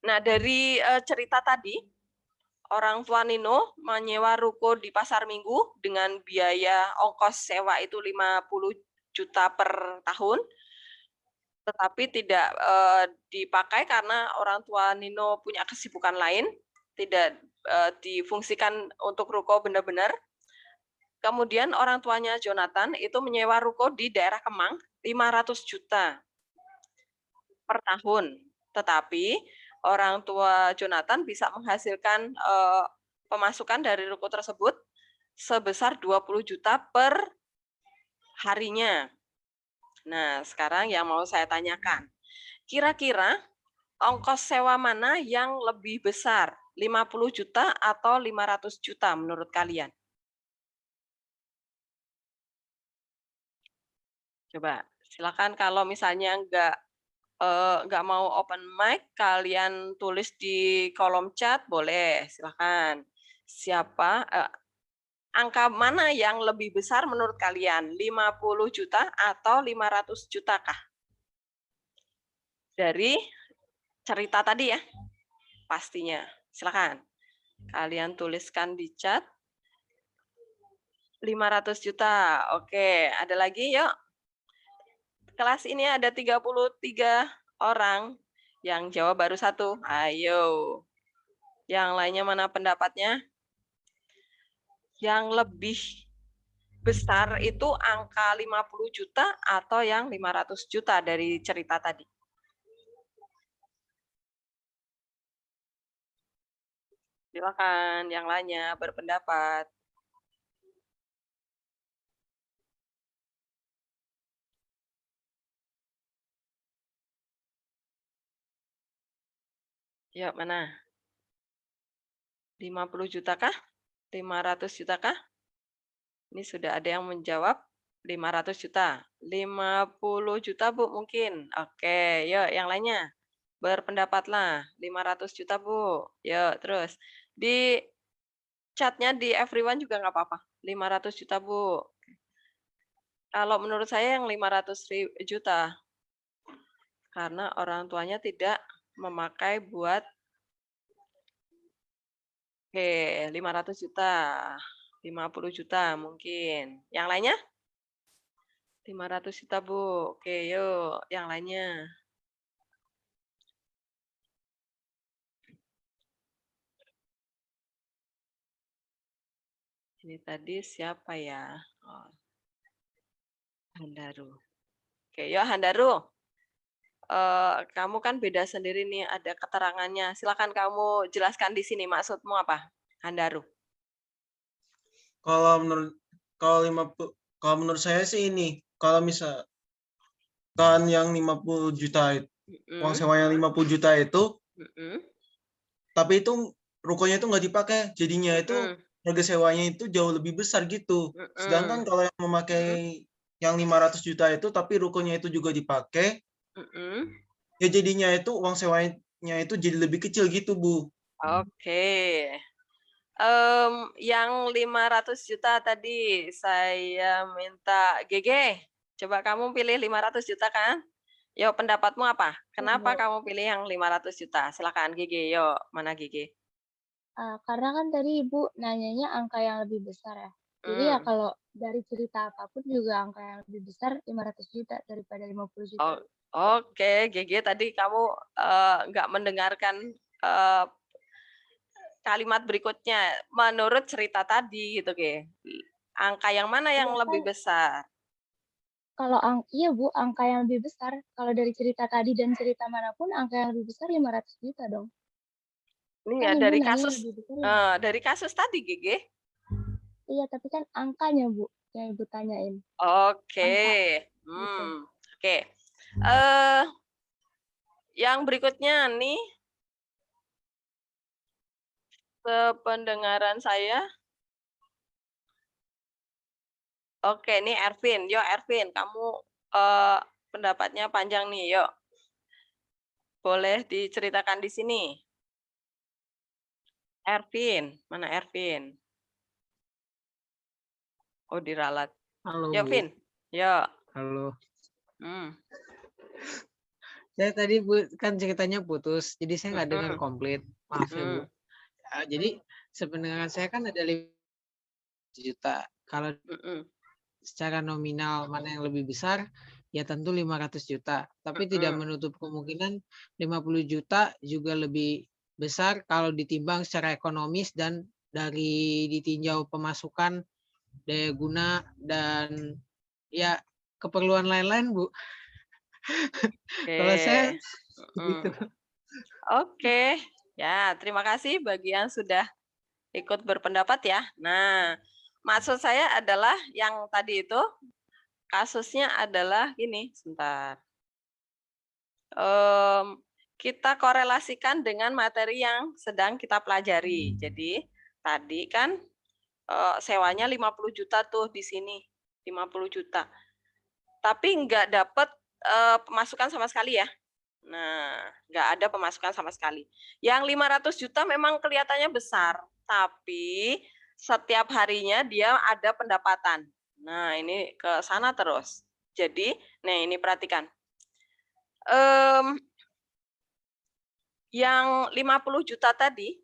Nah, dari cerita tadi, orang tua Nino menyewa ruko di Pasar Minggu dengan biaya ongkos sewa itu 50 juta per tahun, tetapi tidak dipakai karena orang tua Nino punya kesibukan lain, tidak difungsikan untuk ruko benar-benar. Kemudian orang tuanya Jonathan itu menyewa ruko di daerah Kemang 500 juta per tahun. Tetapi orang tua Jonathan bisa menghasilkan pemasukan dari ruko tersebut sebesar 20 juta per harinya. Nah, sekarang yang mau saya tanyakan, kira-kira ongkos sewa mana yang lebih besar, 50 juta atau 500 juta menurut kalian? Coba, silakan kalau misalnya nggak mau open mic, kalian tulis di kolom chat, boleh, silakan. Angka mana yang lebih besar menurut kalian? 50 juta atau 500 juta kah? Dari cerita tadi ya, pastinya. Silakan. Kalian tuliskan di chat. 500 juta. Oke, ada lagi yuk. Kelas ini ada 33 orang. Yang jawab baru 1. Ayo. Yang lainnya mana pendapatnya? Yang lebih besar itu angka 50 juta atau yang 500 juta dari cerita tadi? Silakan yang lainnya berpendapat. Ya, mana? 50 juta kah? 500 juta kah? Ini sudah ada yang menjawab 500 juta. 50 juta, Bu, mungkin. Oke, yuk yang lainnya. Berpendapatlah. 500 juta, Bu. Yuk, terus. Di chatnya di everyone juga nggak apa-apa. 500 juta, Bu. Kalau menurut saya yang 500 juta. Karena orang tuanya tidak memakai buat. Oke, 500 juta. 50 juta mungkin. Yang lainnya? 500 juta, Bu. Oke, yuk. Yang lainnya. Ini tadi siapa ya? Oh, Handaru. Oke, yuk Handaru. Kamu kan beda sendiri nih, ada keterangannya. Silakan kamu jelaskan di sini maksudmu apa, Handaru? Kalau menurut saya sih ini, kalau misalkan yang 50 juta uang sewa yang 50 juta itu, tapi itu rukonya itu nggak dipakai, jadinya itu harga sewanya itu jauh lebih besar gitu. Sedangkan kalau yang memakai yang 500 juta itu, tapi rukonya itu juga dipakai, ya jadinya itu uang sewanya itu jadi lebih kecil gitu, Bu. Oke. Yang 500 juta tadi saya minta GG. Coba kamu pilih 500 juta kan? Yuk, pendapatmu apa? Kenapa kamu pilih yang 500 juta? Silakan GG. Yuk, mana GG? Karena kan tadi Ibu nanyanya angka yang lebih besar ya. Jadi ya kalau dari cerita apapun juga angka yang lebih besar 500 juta daripada 50 juta. Oke, GG tadi kamu nggak mendengarkan kalimat berikutnya. Menurut cerita tadi gitu, Ge. Angka yang mana yang lebih besar? Kalau iya Bu, angka yang lebih besar. Kalau dari cerita tadi dan cerita manapun angka yang lebih besar 500 juta dong. Ini Kan ya Ibu dari nanya kasus lebih besar ya. dari kasus tadi, GG. Iya, tapi kan angkanya Bu yang Ibu tanyain. Oke. Oke. Yang berikutnya nih, sependengaran saya. Oke, ini Ervin. Yo, Ervin, kamu pendapatnya panjang nih. Yuk, boleh diceritakan di sini. Ervin, mana Ervin? Oh, diralat. Halo, Yo, Bu. Vin. Yo. Halo. Saya tadi Bu kan ceritanya putus, jadi saya nggak dengar komplit. Maaf ya Bu. Jadi sebenarnya saya kan ada 5 juta. Kalau secara nominal mana yang lebih besar, ya tentu 500 juta. Tapi tidak menutup kemungkinan 50 juta juga lebih besar kalau ditimbang secara ekonomis dan dari ditinjau pemasukan, daya guna, dan ya keperluan lain-lain, Bu. Kalau saya gitu. Oke. Ya, terima kasih bagi yang sudah ikut berpendapat ya. Nah, maksud saya adalah yang tadi itu kasusnya adalah ini, sebentar. Kita korelasikan dengan materi yang sedang kita pelajari. Jadi, tadi kan sewanya 50 juta tuh di sini, 50 juta. Tapi nggak dapat pemasukan sama sekali ya. Nah, nggak ada pemasukan sama sekali. Yang 500 juta memang kelihatannya besar, tapi setiap harinya dia ada pendapatan. Nah, ini ke sana terus. Jadi, nah ini perhatikan. Yang 50 juta tadi,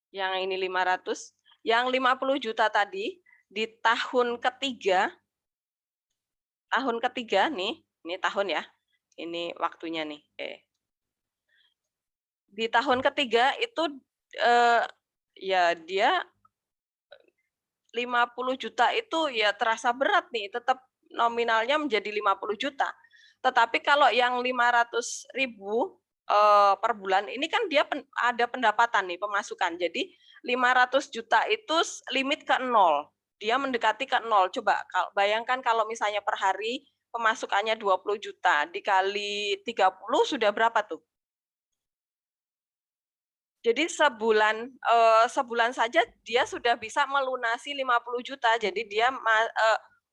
yang ini 500, yang 50 juta tadi di tahun ketiga nih, ini tahun ya, Ini waktunya nih. Di tahun ketiga itu ya dia 50 juta itu ya terasa berat nih, tetap nominalnya menjadi 50 juta. Tetapi kalau yang 500.000 per bulan ini kan dia ada pendapatan nih, pemasukan. Jadi 500 juta itu limit ke 0. Dia mendekati ke 0. Coba bayangkan kalau misalnya per hari pemasukannya 20 juta dikali 30 sudah berapa tuh? Jadi sebulan saja dia sudah bisa melunasi 50 juta. Jadi dia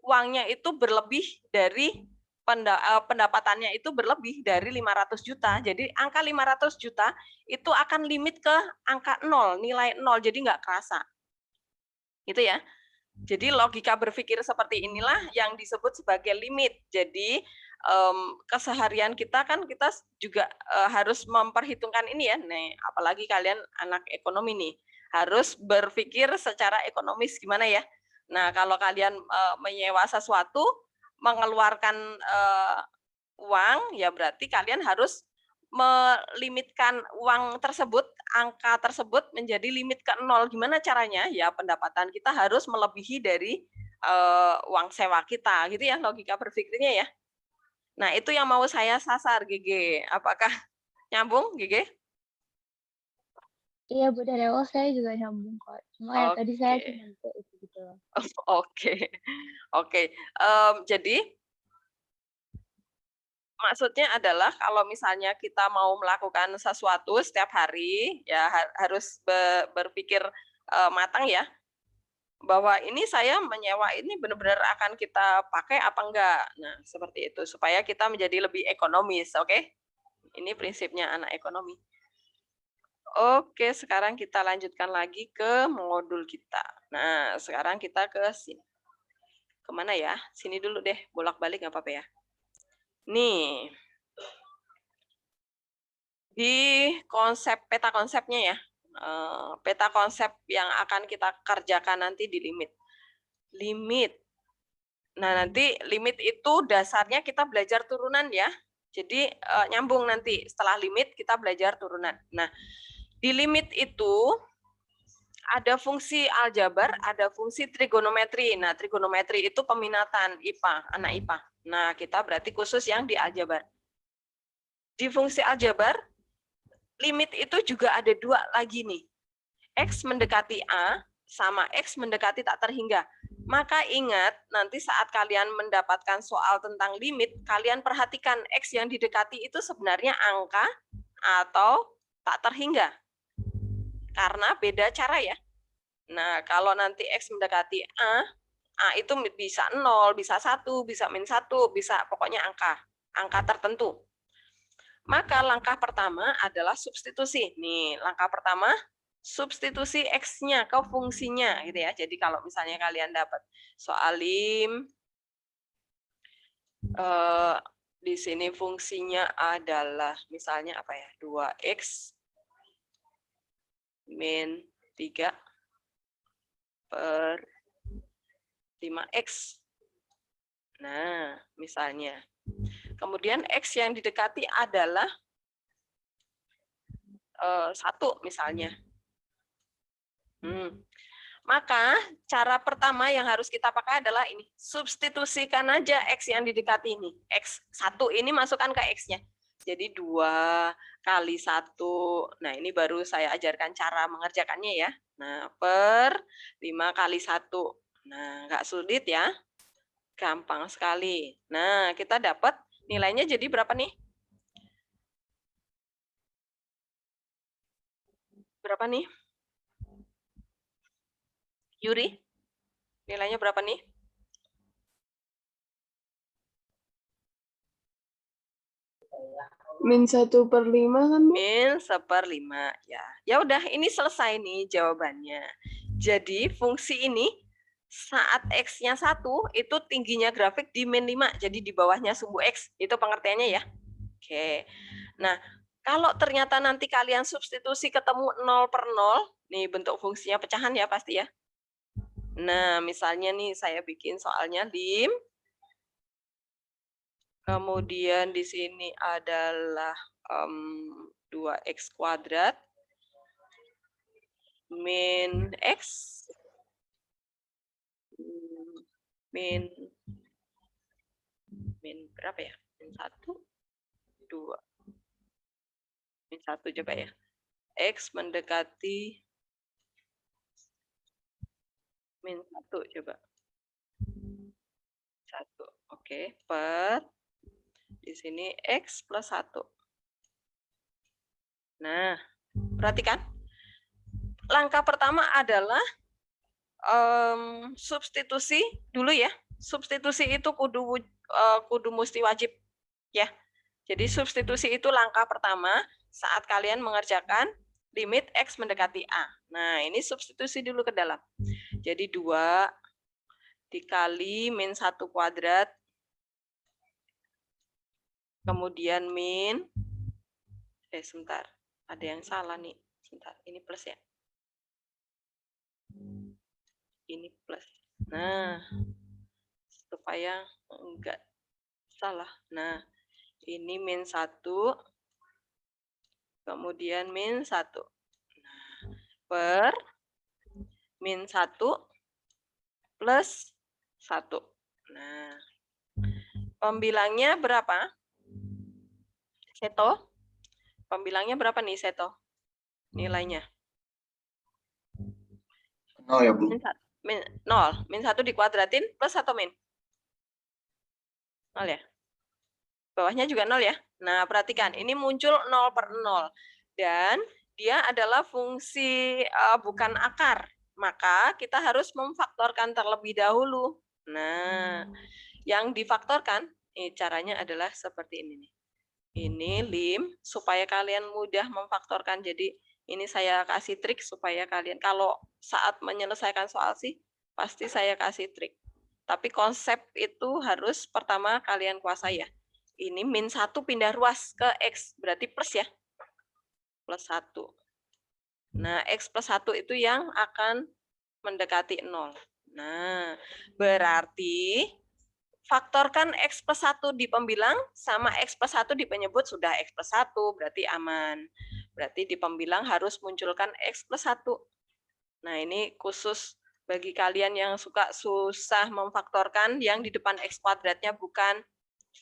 uangnya itu berlebih dari pendapatannya itu berlebih dari 500 juta. Jadi angka 500 juta itu akan limit ke angka 0, nilai 0. Jadi nggak kerasa. Gitu ya. Jadi logika berpikir seperti inilah yang disebut sebagai limit. Jadi keseharian kita kan kita juga harus memperhitungkan ini ya. Nih, apalagi kalian anak ekonomi nih, harus berpikir secara ekonomis gimana ya. Nah, kalau kalian menyewa sesuatu, mengeluarkan uang, ya berarti kalian harus melimitkan uang tersebut, angka tersebut menjadi limit ke 0. Gimana caranya? Ya pendapatan kita harus melebihi dari uang sewa kita, gitu ya logika berpikirnya ya. Nah, itu yang mau saya sasar, GG. Apakah nyambung, GG? Iya, Bu, dari awal saya juga nyambung kok. Cuma ya tadi saya cuma itu gitu. Oke. Jadi maksudnya adalah kalau misalnya kita mau melakukan sesuatu setiap hari, ya harus berpikir matang ya, bahwa ini saya menyewa ini benar-benar akan kita pakai apa enggak. Nah, seperti itu supaya kita menjadi lebih ekonomis, oke? Ini prinsipnya anak ekonomi. Oke, sekarang kita lanjutkan lagi ke modul kita. Nah, sekarang kita ke sini. Kemana ya? Sini dulu deh, bolak-balik nggak apa-apa ya. Nih, di konsep peta konsepnya ya, peta konsep yang akan kita kerjakan nanti di limit. Nah, nanti limit itu dasarnya kita belajar turunan ya. Jadi nyambung nanti setelah limit kita belajar turunan. Nah, di limit itu ada fungsi aljabar, ada fungsi trigonometri. Nah, trigonometri itu peminatan IPA, anak IPA. Nah, kita berarti khusus yang di aljabar. Di fungsi aljabar, limit itu juga ada dua lagi nih. X mendekati A sama X mendekati tak terhingga. Maka ingat, nanti saat kalian mendapatkan soal tentang limit, kalian perhatikan X yang didekati itu sebenarnya angka atau tak terhingga. Karena beda cara ya. Nah, kalau nanti X mendekati A itu bisa 0, bisa 1, bisa -1, bisa pokoknya angka tertentu. Maka langkah pertama adalah substitusi. Nih, langkah pertama substitusi X-nya ke fungsinya gitu ya. Jadi kalau misalnya kalian dapat soal lim di sini fungsinya adalah misalnya apa ya? 2X min 3 per 5X. Nah, misalnya. Kemudian X yang didekati adalah 1 misalnya. Maka cara pertama yang harus kita pakai adalah ini. Substitusikan aja X yang didekati ini. X1 ini masukkan ke X-nya. Jadi 2 kali 1. Nah, ini baru saya ajarkan cara mengerjakannya ya. Nah, per 5 kali 1. Nah, nggak sulit ya. Gampang sekali. Nah, kita dapat nilainya jadi berapa nih? Berapa nih? Yuri? Nilainya berapa nih? -1/5 kan, Bu? -1/5 ya. Ya udah, ini selesai nih jawabannya. Jadi fungsi ini saat X-nya 1 itu tingginya grafik di -5, jadi di bawahnya sumbu X. Itu pengertiannya ya. Oke. Nah, kalau ternyata nanti kalian substitusi ketemu 0/0, nih bentuk fungsinya pecahan ya pasti ya. Nah, misalnya nih saya bikin soalnya lim Kemudian di sini adalah 2x kuadrat min x min berapa ya? Min 1, 2. Min 1 coba ya. X mendekati min 1 coba. 1. Oke, per di sini X plus 1. Nah, perhatikan. Langkah pertama adalah substitusi dulu ya. Substitusi itu kudu mesti wajib ya. Jadi substitusi itu langkah pertama saat kalian mengerjakan limit X mendekati A. Nah, ini substitusi dulu ke dalam. Jadi 2 dikali min 1 kuadrat, kemudian min, sebentar, ada yang salah nih, sebentar, ini plus ya. Ini plus. Nah, supaya enggak salah. Nah, ini min 1, kemudian min 1. Nah, per min 1 plus 1. Nah, pembilangnya berapa? Seto? Pembilangnya berapa nih, Seto? Nilainya? 0 ya, Bu? Min 0. Min 1 dikuadratin plus atau min? 0 ya? Bawahnya juga 0 ya? Nah, perhatikan. Ini muncul 0 per 0. Dan dia adalah fungsi bukan akar. Maka kita harus memfaktorkan terlebih dahulu. Nah, yang difaktorkan, caranya adalah seperti ini nih. Ini lim, supaya kalian mudah memfaktorkan. Jadi ini saya kasih trik supaya kalian, kalau saat menyelesaikan soal sih, pasti saya kasih trik. Tapi konsep itu harus pertama kalian kuasai ya. Ini min 1 pindah ruas ke X, berarti plus ya. Plus 1. Nah, X plus 1 itu yang akan mendekati 0. Nah, berarti faktorkan X plus 1 di pembilang sama X plus 1 di penyebut sudah X plus 1, berarti aman. Berarti di pembilang harus munculkan X plus 1. Nah, ini khusus bagi kalian yang suka susah memfaktorkan, yang di depan X kuadratnya bukan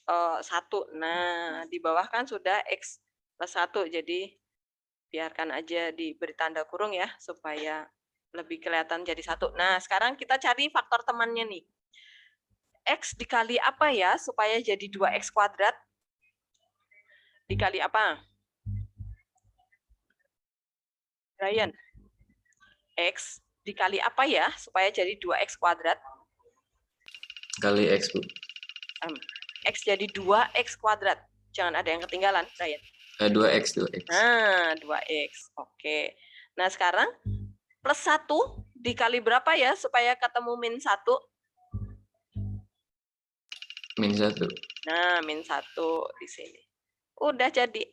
1. Nah, di bawah kan sudah X plus 1, jadi biarkan aja diberi tanda kurung ya, supaya lebih kelihatan jadi 1. Nah, sekarang kita cari faktor temannya nih. X dikali apa ya supaya jadi 2X kuadrat? Dikali apa? Brian. X dikali apa ya supaya jadi 2X kuadrat? Kali X, Bu. X jadi 2X kuadrat. Jangan ada yang ketinggalan, Brian. 2X, 2X. Nah, 2X. Oke. Nah, sekarang plus 1 dikali berapa ya supaya ketemu min 1? Min 1. Nah, min 1 di sini. Udah jadi.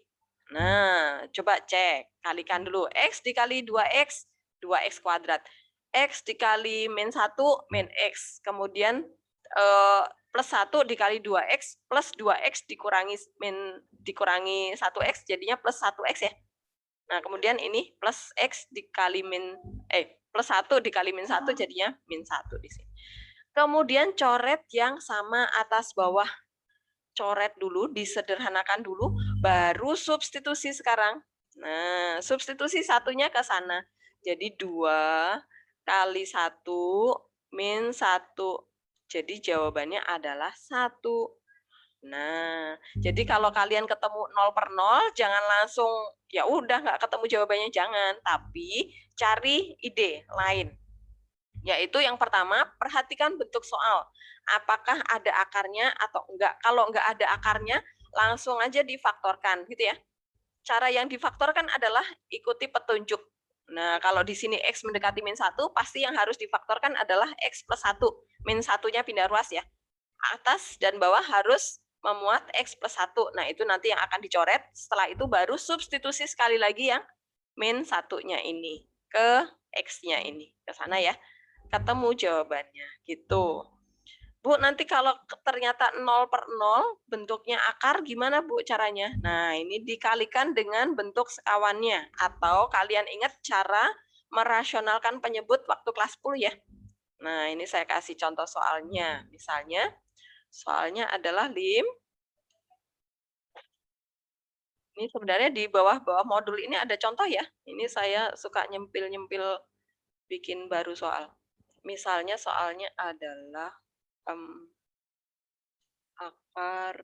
Nah, coba cek. Kalikan dulu. X dikali 2X, 2X kuadrat. X dikali min 1, min X. Kemudian plus 1 dikali 2X, plus 2X dikurangi 1X, jadinya plus 1X ya. Nah, kemudian ini plus X dikali plus 1 dikali min 1, jadinya min 1 di sini. Kemudian coret yang sama atas bawah. Coret dulu, disederhanakan dulu, baru substitusi sekarang. Nah, substitusi satunya ke sana. Jadi 2 kali 1 min 1. Jadi jawabannya adalah 1. Nah, jadi kalau kalian ketemu 0 per 0, jangan langsung, ya udah nggak ketemu jawabannya, jangan. Tapi cari ide lain. Yaitu yang pertama, perhatikan bentuk soal. Apakah ada akarnya atau enggak. Kalau enggak ada akarnya, langsung aja difaktorkan, gitu ya. Cara yang difaktorkan adalah ikuti petunjuk. Nah, kalau di sini X mendekati min 1, pasti yang harus difaktorkan adalah X plus 1. Min 1-nya pindah ruas ya. Atas dan bawah harus memuat X plus 1. Nah, itu nanti yang akan dicoret. Setelah itu baru substitusi sekali lagi yang min 1-nya ini ke X-nya ini. Ke sana ya. Ketemu jawabannya gitu. Bu, nanti kalau ternyata 0/0 bentuknya akar, gimana Bu caranya? Nah, ini dikalikan dengan bentuk sekawannya. Atau kalian ingat cara merasionalkan penyebut waktu kelas 10 ya? Nah, ini saya kasih contoh soalnya. Misalnya, soalnya adalah lim. Ini sebenarnya di bawah-bawah modul ini ada contoh ya. Ini saya suka nyempil-nyempil bikin baru soal. Misalnya soalnya adalah akar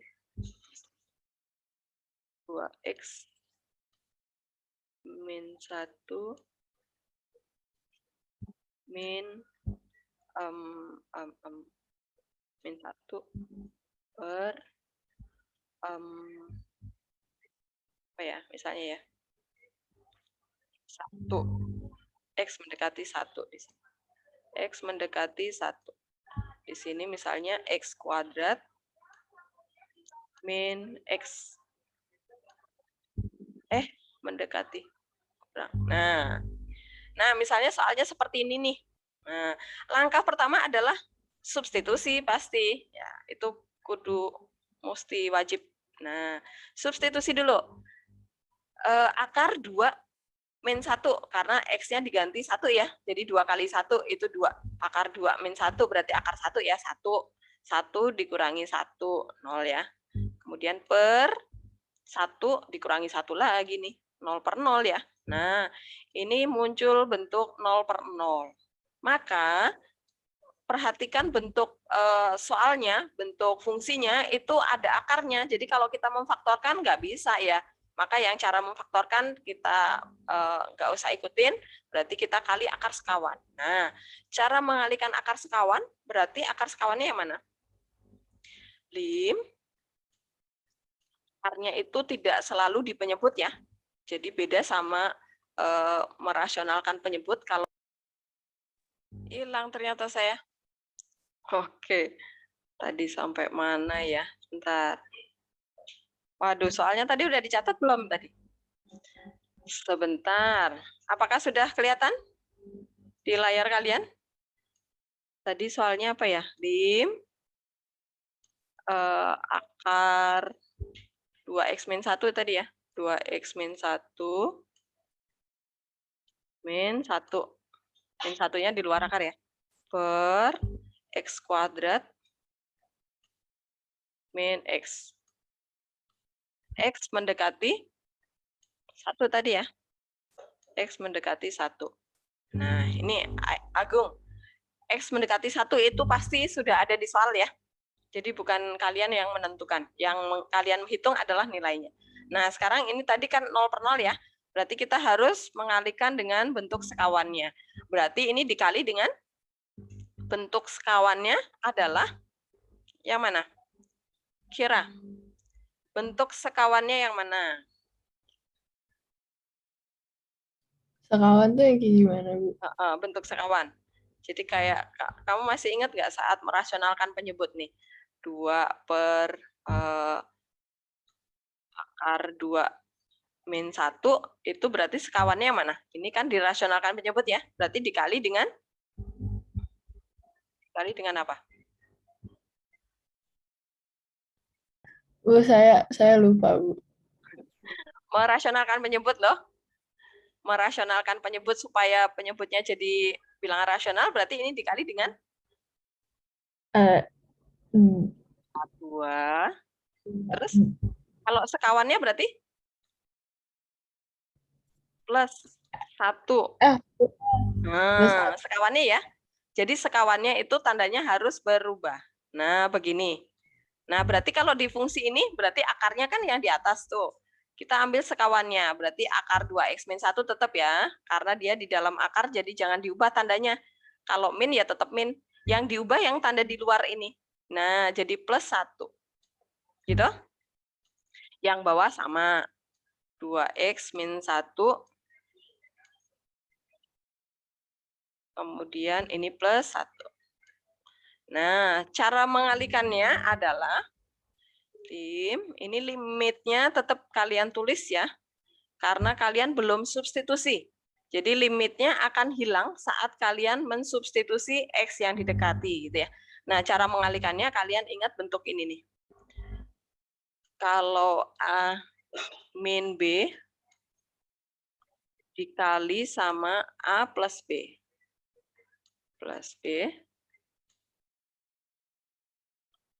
2x min 1 min min 1 per apa ya, misalnya ya 1 x mendekati 1 di sini. X mendekati 1. Di sini misalnya x kuadrat min x mendekati kurang. Nah, misalnya soalnya seperti ini nih. Nah, langkah pertama adalah substitusi pasti. Ya, itu kudu mesti wajib. Nah, substitusi dulu. Akar 2 min 1 karena x-nya diganti 1 ya. Jadi 2 kali 1 itu 2. Akar 2 min 1 berarti akar 1 ya, 1. 1 dikurangi 1, 0 ya. Kemudian per 1 dikurangi 1 lagi nih, 0/0 ya. Nah, ini muncul bentuk 0/0. Maka perhatikan bentuk soalnya, bentuk fungsinya itu ada akarnya. Jadi kalau kita memfaktorkan nggak bisa ya. Maka yang cara memfaktorkan kita nggak usah ikutin, berarti kita kali akar sekawan. Nah, cara mengalikan akar sekawan, berarti akar sekawannya yang mana? Lim. Akarnya itu tidak selalu di penyebut ya. Jadi beda sama merasionalkan penyebut. Kalau hilang ternyata saya. Oke. Tadi sampai mana ya? Bentar. Waduh, soalnya tadi udah dicatat belum tadi? Sebentar. Apakah sudah kelihatan di layar kalian? Tadi soalnya apa ya? Lim akar 2x min 1 tadi ya. 2x min 1 min 1. Min 1-nya di luar akar ya. Per x kuadrat min x. X mendekati 1 tadi ya. X mendekati 1. Nah, ini Agung. X mendekati 1 itu pasti sudah ada di soal ya. Jadi bukan kalian yang menentukan. Yang kalian hitung adalah nilainya. Nah, sekarang ini tadi kan 0/0 ya. Berarti kita harus mengalihkan dengan bentuk sekawannya. Berarti ini dikali dengan bentuk sekawannya adalah yang mana? Kira. Bentuk sekawannya yang mana? Sekawan tuh yang kayak gimana, Bu? Bentuk sekawan. Jadi kayak, kamu masih ingat nggak saat merasionalkan penyebut nih? 2 per akar 2 min 1, itu berarti sekawannya yang mana? Ini kan dirasionalkan penyebut ya. Berarti dikali dengan apa? Bu, saya lupa, Bu. Merasionalkan penyebut loh. Merasionalkan penyebut supaya penyebutnya jadi bilangan rasional, berarti ini dikali dengan 2. Terus kalau sekawannya berarti plus 1. Nah, sekawannya ya. Jadi sekawannya itu tandanya harus berubah. Nah, begini. Nah, berarti kalau di fungsi ini, berarti akarnya kan yang di atas tuh. Kita ambil sekawannya, berarti akar 2x min 1 tetap ya. Karena dia di dalam akar, jadi jangan diubah tandanya. Kalau min ya tetap min. Yang diubah yang tanda di luar ini. Nah, jadi plus 1. Gitu. Yang bawah sama. 2x min 1. Kemudian ini plus 1. Nah, cara mengalihkannya adalah ini limitnya tetap kalian tulis ya. Karena kalian belum substitusi. Jadi limitnya akan hilang saat kalian mensubstitusi X yang didekati gitu ya. Nah, cara mengalikannya kalian ingat bentuk ini nih. Kalau A min B dikali sama A plus B. Plus B.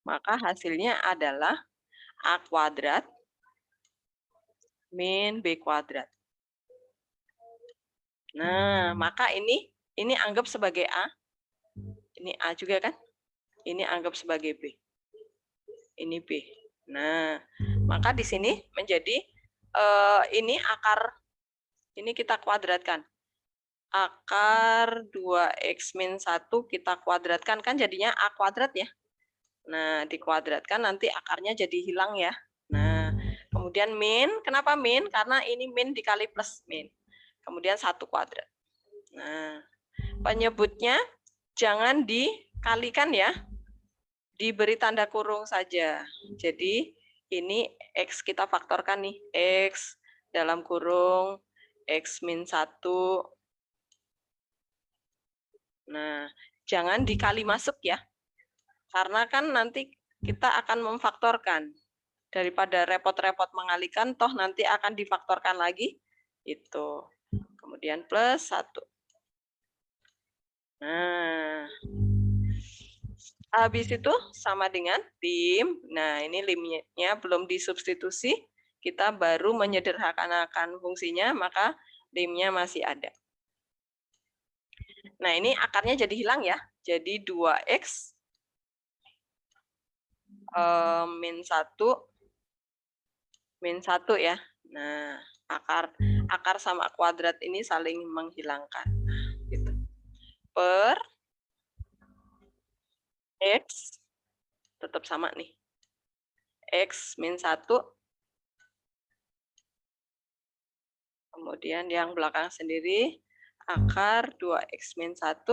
Maka hasilnya adalah A kuadrat min B kuadrat. Nah, maka ini anggap sebagai A. Ini A juga kan? Ini anggap sebagai B. Ini B. Nah, maka di sini menjadi ini akar, ini kita kuadratkan. Akar 2x min 1 kita kuadratkan, kan jadinya A kuadrat ya. Nah, dikuadratkan nanti akarnya jadi hilang ya. Nah, kemudian min, kenapa min? Karena ini min dikali plus min. Kemudian 1 kuadrat. Nah, penyebutnya jangan dikalikan ya. Diberi tanda kurung saja. Jadi ini X kita faktorkan nih. X dalam kurung X min 1. Nah, jangan dikali masuk ya. Karena kan nanti kita akan memfaktorkan. Daripada repot-repot mengalikan, toh nanti akan difaktorkan lagi. Itu. Kemudian plus 1. Nah, habis itu sama dengan lim. Nah, ini limnya belum disubstitusi. Kita baru menyederhanakan fungsinya, maka limnya masih ada. Nah, ini akarnya jadi hilang ya. Jadi 2x min 1 ya. Nah, akar sama kuadrat ini saling menghilangkan. Gitu. Per X tetap sama nih. X min 1. Kemudian yang belakang sendiri akar 2x min 1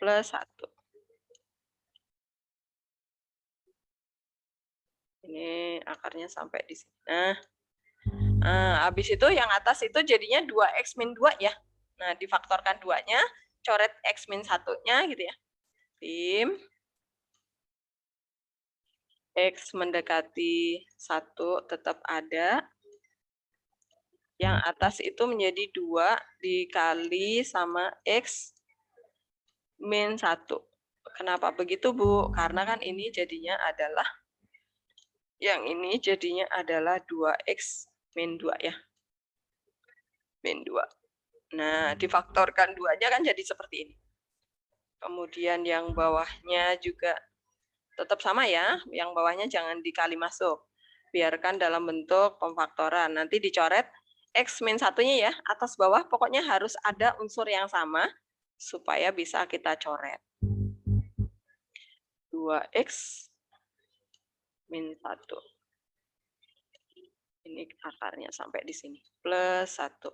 plus 1. Ini akarnya sampai di sini. Nah, habis itu yang atas itu jadinya 2x min 2 ya. Nah, difaktorkan 2-nya, coret x min 1-nya gitu ya. Lim X mendekati 1 tetap ada. Yang atas itu menjadi 2 dikali sama X min 1. Kenapa begitu, Bu? Karena kan ini jadinya adalah, yang ini jadinya adalah 2X min 2 ya. Min 2. Nah, difaktorkan 2-nya kan jadi seperti ini. Kemudian yang bawahnya juga tetap sama ya. Yang bawahnya jangan dikali masuk. Biarkan dalam bentuk pemfaktoran. Nanti dicoret X min 1-nya ya. Atas bawah pokoknya harus ada unsur yang sama supaya bisa kita coret. 2X min 1. Ini akarnya sampai di sini. Plus 1.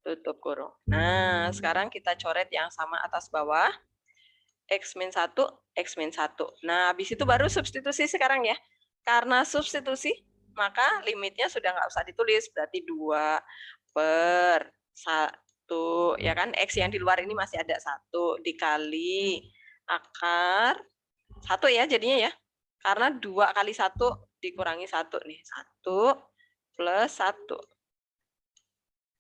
Tutup kurung. Nah, sekarang kita coret yang sama atas bawah. X min 1, X min 1. Nah, habis itu baru substitusi sekarang ya. Karena substitusi, maka limitnya sudah nggak usah ditulis. Berarti 2 per 1. Ya kan, X yang di luar ini masih ada 1. Dikali akar 1 ya jadinya ya. Karena 2 kali 1 dikurangi 1 nih. 1 plus 1.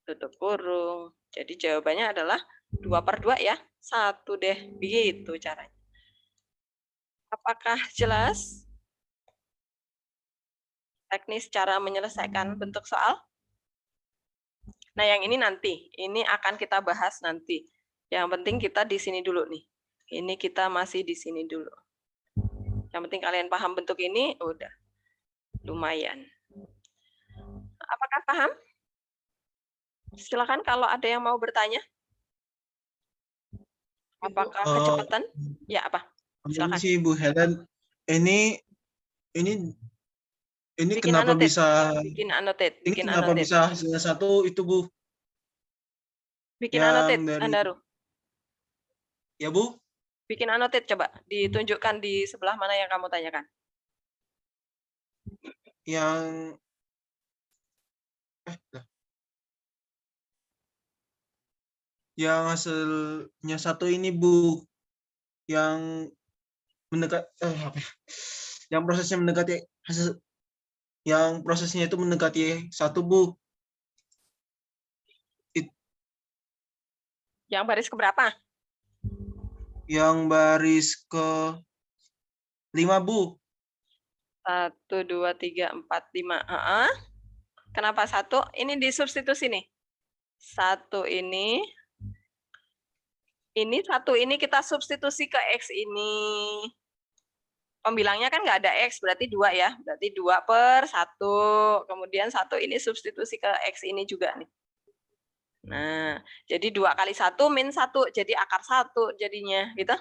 Tutup kurung. Jadi jawabannya adalah 2 per 2 ya. 1 deh. Begitu caranya. Apakah jelas? Teknis cara menyelesaikan bentuk soal? Nah, yang ini nanti. Ini akan kita bahas nanti. Yang penting kita di sini dulu nih. Ini kita masih di sini dulu. Yang penting kalian paham bentuk ini, udah. Lumayan. Apakah paham? Silakan kalau ada yang mau bertanya. Apakah kecepatan? Ya, apa? Silakan. Si Bu Helen, ini Bikin kenapa annotate. bisa Bikin kenapa annotate. bisa hasilnya 1 itu, Bu? Bikin Yang annotate, dari- Andaru. Ya, Bu? Bikin annotate coba. Ditunjukkan di sebelah mana yang kamu tanyakan. Yang yang hasilnya 1 ini, Bu. yang mendekat apa ya? Yang prosesnya mendekati hasil, yang prosesnya itu mendekati 1, Bu. Yang baris keberapa? Yang baris ke 5, Bu. 1, 2, 3, 4, 5. Kenapa 1? Ini disubstitusi nih. 1 ini 1 ini kita substitusi ke X ini. Pembilangnya kan nggak ada X, berarti 2 ya. Berarti 2/1. Kemudian 1 ini substitusi ke X ini juga nih. Nah, jadi 2 kali 1 min 1, jadi akar 1 jadinya, gitu.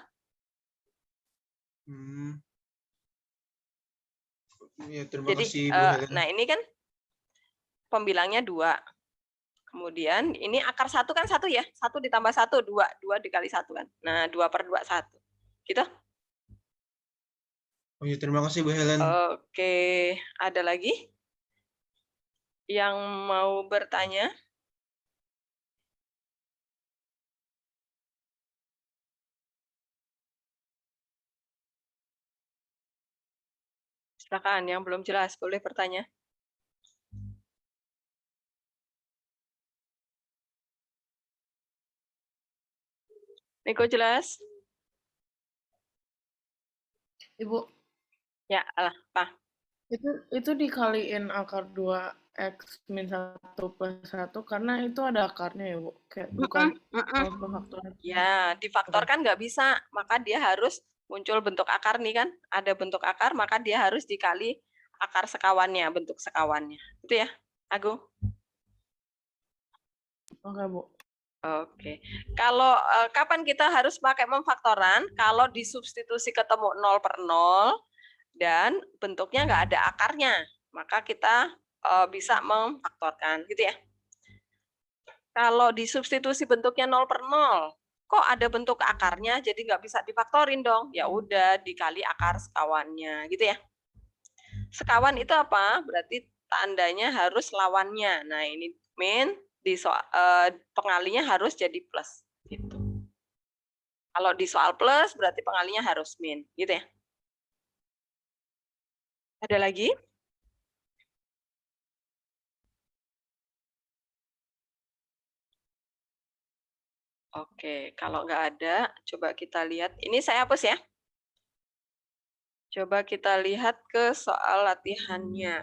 Ya, terima Jadi, kasih, Bu Helen. nah ini kan pembilangnya 2. Kemudian ini akar 1 kan 1 ya. 1 ditambah 1, 2. 2 dikali 1 kan. Nah, 2/2, 1. Gitu. Oh ya, terima kasih, Bu Helen. Oke, ada lagi yang mau bertanya? Silakan, yang belum jelas boleh bertanya. Niko jelas? Ibu, Ya, apa? itu dikaliin akar 2x min 1 plus 1 karena itu ada akarnya ya, Bu? Kayak bukan kalau pemfaktoran. Ya, difaktorkan nggak bisa, maka dia harus muncul bentuk akar nih kan. Ada bentuk akar, maka dia harus dikali akar sekawannya, bentuk sekawannya. Itu ya, Agung? Oke, Bu. Oke. Kalau kapan kita harus pakai memfaktoran? Kalau disubstitusi ketemu 0/0 dan bentuknya nggak ada akarnya, maka kita bisa memfaktorkan, gitu ya. Kalau disubstitusi bentuknya 0/0, kok ada bentuk akarnya, jadi nggak bisa difaktorin dong. Ya udah dikali akar sekawannya, gitu ya. Sekawan itu apa? Berarti tandanya harus lawannya. Nah ini min, di pengalinya harus jadi plus. Gitu. Kalau di soal plus, berarti pengalinya harus min, gitu ya. Ada lagi? Oke, kalau nggak ada, coba kita lihat. Ini saya hapus ya. Coba kita lihat ke soal latihannya.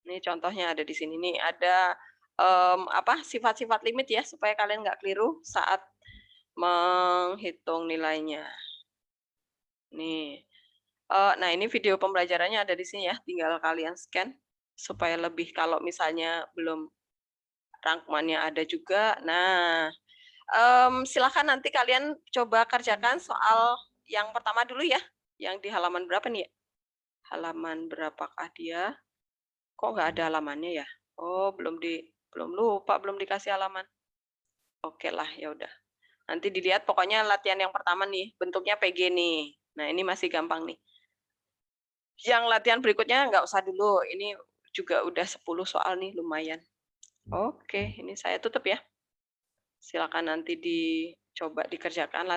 Ini contohnya ada di sini nih. Ada sifat-sifat limit ya, supaya kalian nggak keliru saat menghitung nilainya. Nih. Nah, ini video pembelajarannya ada di sini ya. Tinggal kalian scan supaya lebih, kalau misalnya belum rangkumannya ada juga. Nah, silakan nanti kalian coba kerjakan soal yang pertama dulu ya. Yang di halaman berapa nih ya? Halaman berapakah dia? Kok nggak ada halamannya ya? Oh, belum lupa, belum dikasih halaman. Oke lah, ya udah. Nanti dilihat, pokoknya latihan yang pertama nih, bentuknya PG nih. Nah, ini masih gampang nih. Yang latihan berikutnya nggak usah dulu. Ini juga udah 10 soal nih, lumayan. Oke, ini saya tutup ya. Silakan nanti dicoba dikerjakan.